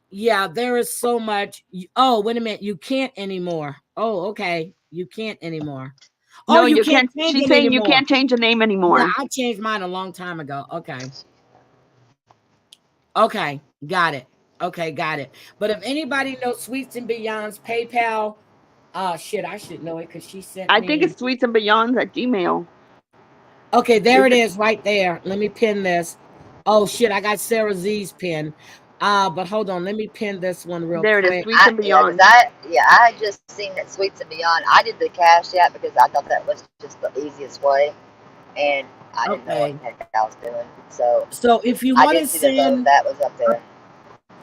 yeah, there is so much. Oh, wait a minute. You can't anymore. Oh, okay. You can't anymore. No, you can't. She's saying you can't change the name anymore. Yeah, I changed mine a long time ago. Okay. Okay, got it. Okay, got it. But if anybody knows Sweets and Beyond's PayPal, shit, I should know it because she sent me. I think it's Sweets and Beyond at Gmail. Okay, there it is right there. Let me pin this. Oh shit, I got Sarah Z's pin. But hold on, let me pin this one real quick. There it is, Sweets and Beyond. I had just seen that Sweets and Beyond. I did the Cash App because I thought that was just the easiest way, and I didn't know what the heck I was doing. So if you want to send that was up there.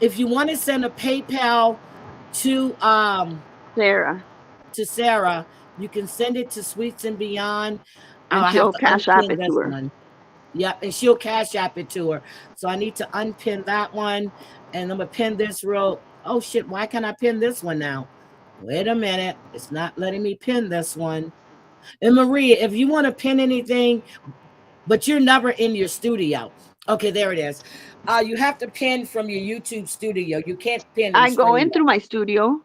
If you want to send a PayPal to Sarah, you can send it to Sweets and Beyond. And she'll Cash App it to her. Yep, and she'll cash app it to her. So I need to unpin that one, and I'm gonna pin this real. Oh shit! Why can't I pin this one now? Wait a minute, it's not letting me pin this one. And Maria, if you want to pin anything, but you're never in your studio. Okay, there it is. You have to pin from your YouTube studio. You can't pin in I go in StreamYard. through my studio.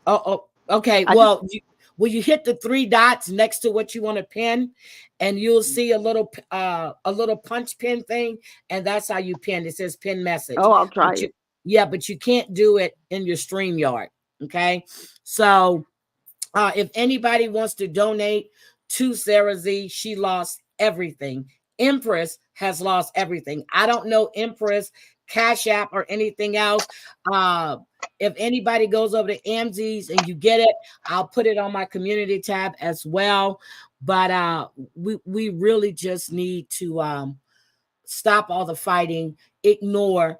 Oh, okay. Well, you hit the 3 dots next to what you want to pin, and you'll see a little punch pin thing, and that's how you pin. It says pin message. Oh, I'll try it. Yeah, but you can't do it in your StreamYard. Okay, so if anybody wants to donate to Sarah Z, she lost everything. Empress has lost everything. I don't know Empress, Cash App, or anything else. If anybody goes over to Amzi's and you get it, I'll put it on my community tab as well. But we really just need to stop all the fighting,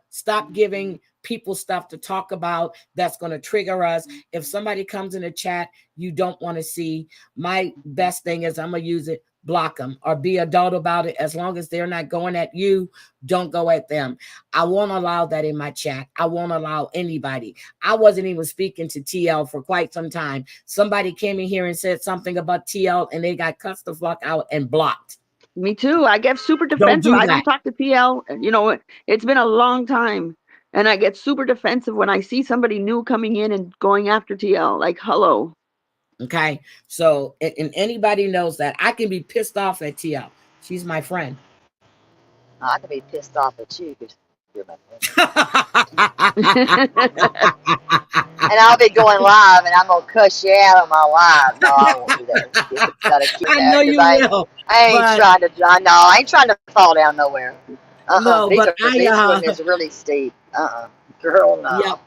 stop giving people stuff to talk about that's going to trigger us. If somebody comes in the chat you don't want to see, my best thing is I'm going to use it, block them or be adult about it. As long as they're not going at you, don't go at them. I won't allow that in my chat. I won't allow anybody. I wasn't even speaking to TL for quite some time. Somebody came in here and said something about TL and they got cussed the fuck out and blocked. Me too. I get super defensive. I don't talk to TL. You know, it's been a long time. And I get super defensive when I see somebody new coming in and going after TL. Like, hello. Okay. So, and anybody knows that. I can be pissed off at TL. She's my friend. I can be pissed off at you because you're my friend. And I'll be going live and I'm going to cuss you out on my live. No, I won't do that. I know you will. I ain't trying to fall down nowhere. No, this but one is really steep. Girl, no. Yep.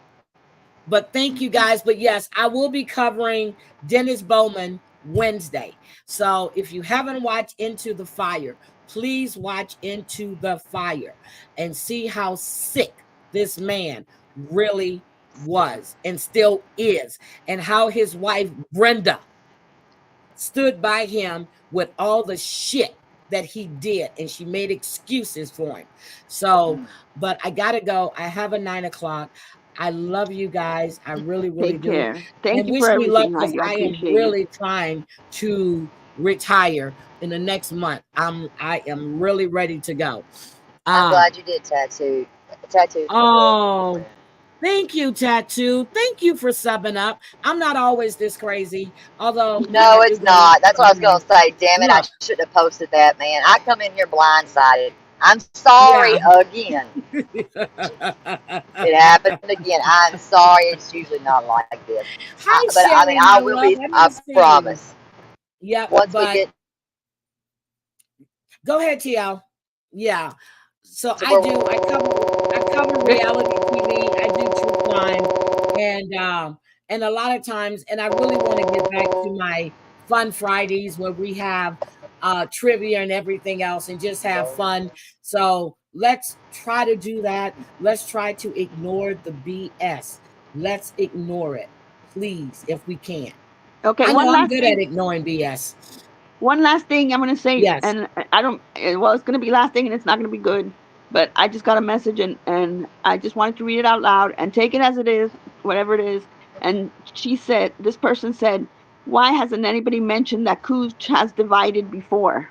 But thank you guys. But yes, I will be covering Dennis Bowman Wednesday. So if you haven't watched Into the Fire, please watch Into the Fire and see how sick this man really was and still is, and how his wife Brenda stood by him with all the shit that he did, and she made excuses for him. So, but I gotta go. I have a 9 o'clock. I love you guys. I really, really do. Take care. Thank you wish for me luck, everything. because I am really trying to retire in the next month. I am really ready to go. I'm glad you did tattoo. Oh, thank you, Tattoo. Thank you for subbing up. I'm not always this crazy, although. No, it's not. That's what I was going to say. Damn it, I shouldn't have posted that, man. I come in here blindsided. I'm sorry again. It happened again. I'm sorry. It's usually not like this. But I mean, I will be. I promise. Yeah. Once we get. Go ahead, TL. Yeah. So I do. I cover reality TV. I do true crime, and a lot of times, and I really want to get back to my Fun Fridays where we have trivia and everything else, and just have fun. So let's try to do that. Let's try to ignore the BS. Let's ignore it, please, if we can. Okay. I'm good at ignoring BS. One last thing I'm going to say, yes. And I don't, well, it's going to be last thing and it's not going to be good, but I just got a message and I just wanted to read it out loud and take it as it is, whatever it is. And this person said, why hasn't anybody mentioned that Cooch has divided before?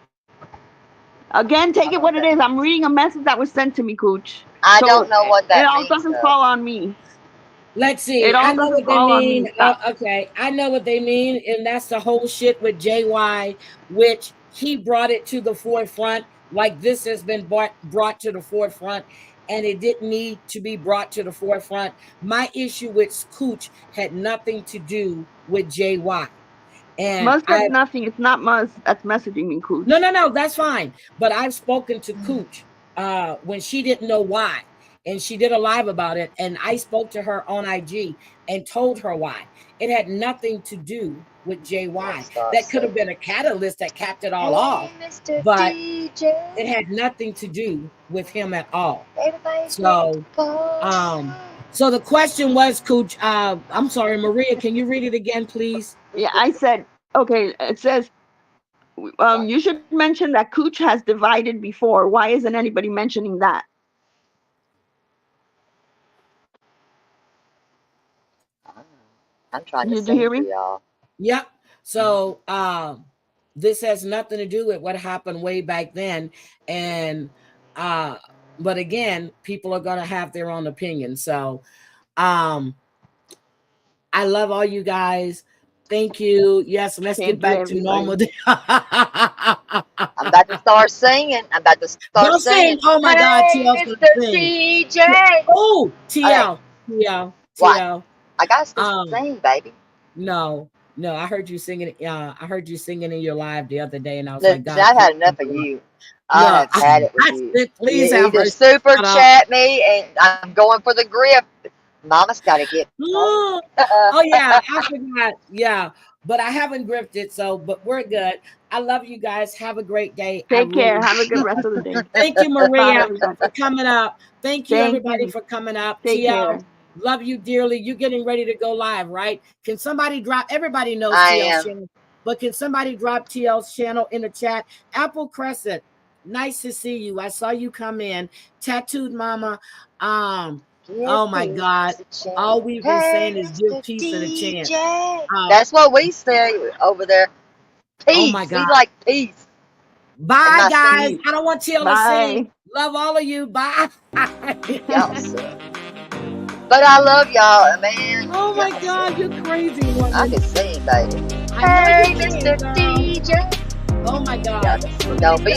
Again, take it what it is. I'm reading a message that was sent to me, Cooch. I don't know what that means. It all doesn't fall on me. Let's see. I know what they mean. Okay, I know what they mean, and that's the whole shit with JY, which he brought it to the forefront. Like this has been brought to the forefront, and it didn't need to be brought to the forefront. My issue with Cooch had nothing to do with JY. And Muzz said nothing. It's not Muzz that's messaging me, Cooch. No, that's fine. But I've spoken to Cooch when she didn't know why. And she did a live about it. And I spoke to her on IG and told her why. It had nothing to do with JY. That could have been a catalyst that capped it all off. But it had nothing to do with him at all. So, so the question was, Cooch, I'm sorry, Maria, can you read it again, please? Yeah, I said, okay, it says, You should mention that Cooch has divided before. Why isn't anybody mentioning that? I'm trying to Did you sing hear for me? y'all. Yep. So this has nothing to do with what happened way back then. And but again, people are gonna have their own opinion. So I love all you guys. Thank you. Yes, let's get back to normal. I'm about to start singing. Don't sing. Oh my God, TL's gonna sing. DJ. Oh, TL. What? I got to sing, baby. No, I heard you singing. I heard you singing in your live the other day, and I was Listen, like, God, I've had enough of you. I have had it with you. Please You have either mercy. super chat me, and I'm going for the grip. Mama's got to get. Oh yeah, I forgot. Yeah, but I haven't gripped it, so but we're good. I love you guys. Have a great day. Take care. Have a good rest of the day. Thank you, Maria, for coming up. Thank you, everybody, for coming up. Take care. Love you dearly. You getting ready to go live, right? Can somebody drop? Everybody knows I TL's am. channel, but can somebody drop TL's channel in the chat? Apple Crescent, nice to see you. I saw you come in. Tattooed Mama. Oh my God. All we've been saying is give peace and a chance. That's what we say over there. Peace. Oh my God. We like peace. Bye, guys. I don't want TL to sing. Love all of you. Bye. Y'all suck. But I love y'all, man. Oh my God, you're crazy, woman. I can sing, baby. Hey, Mr. DJ. Oh my God. Don't be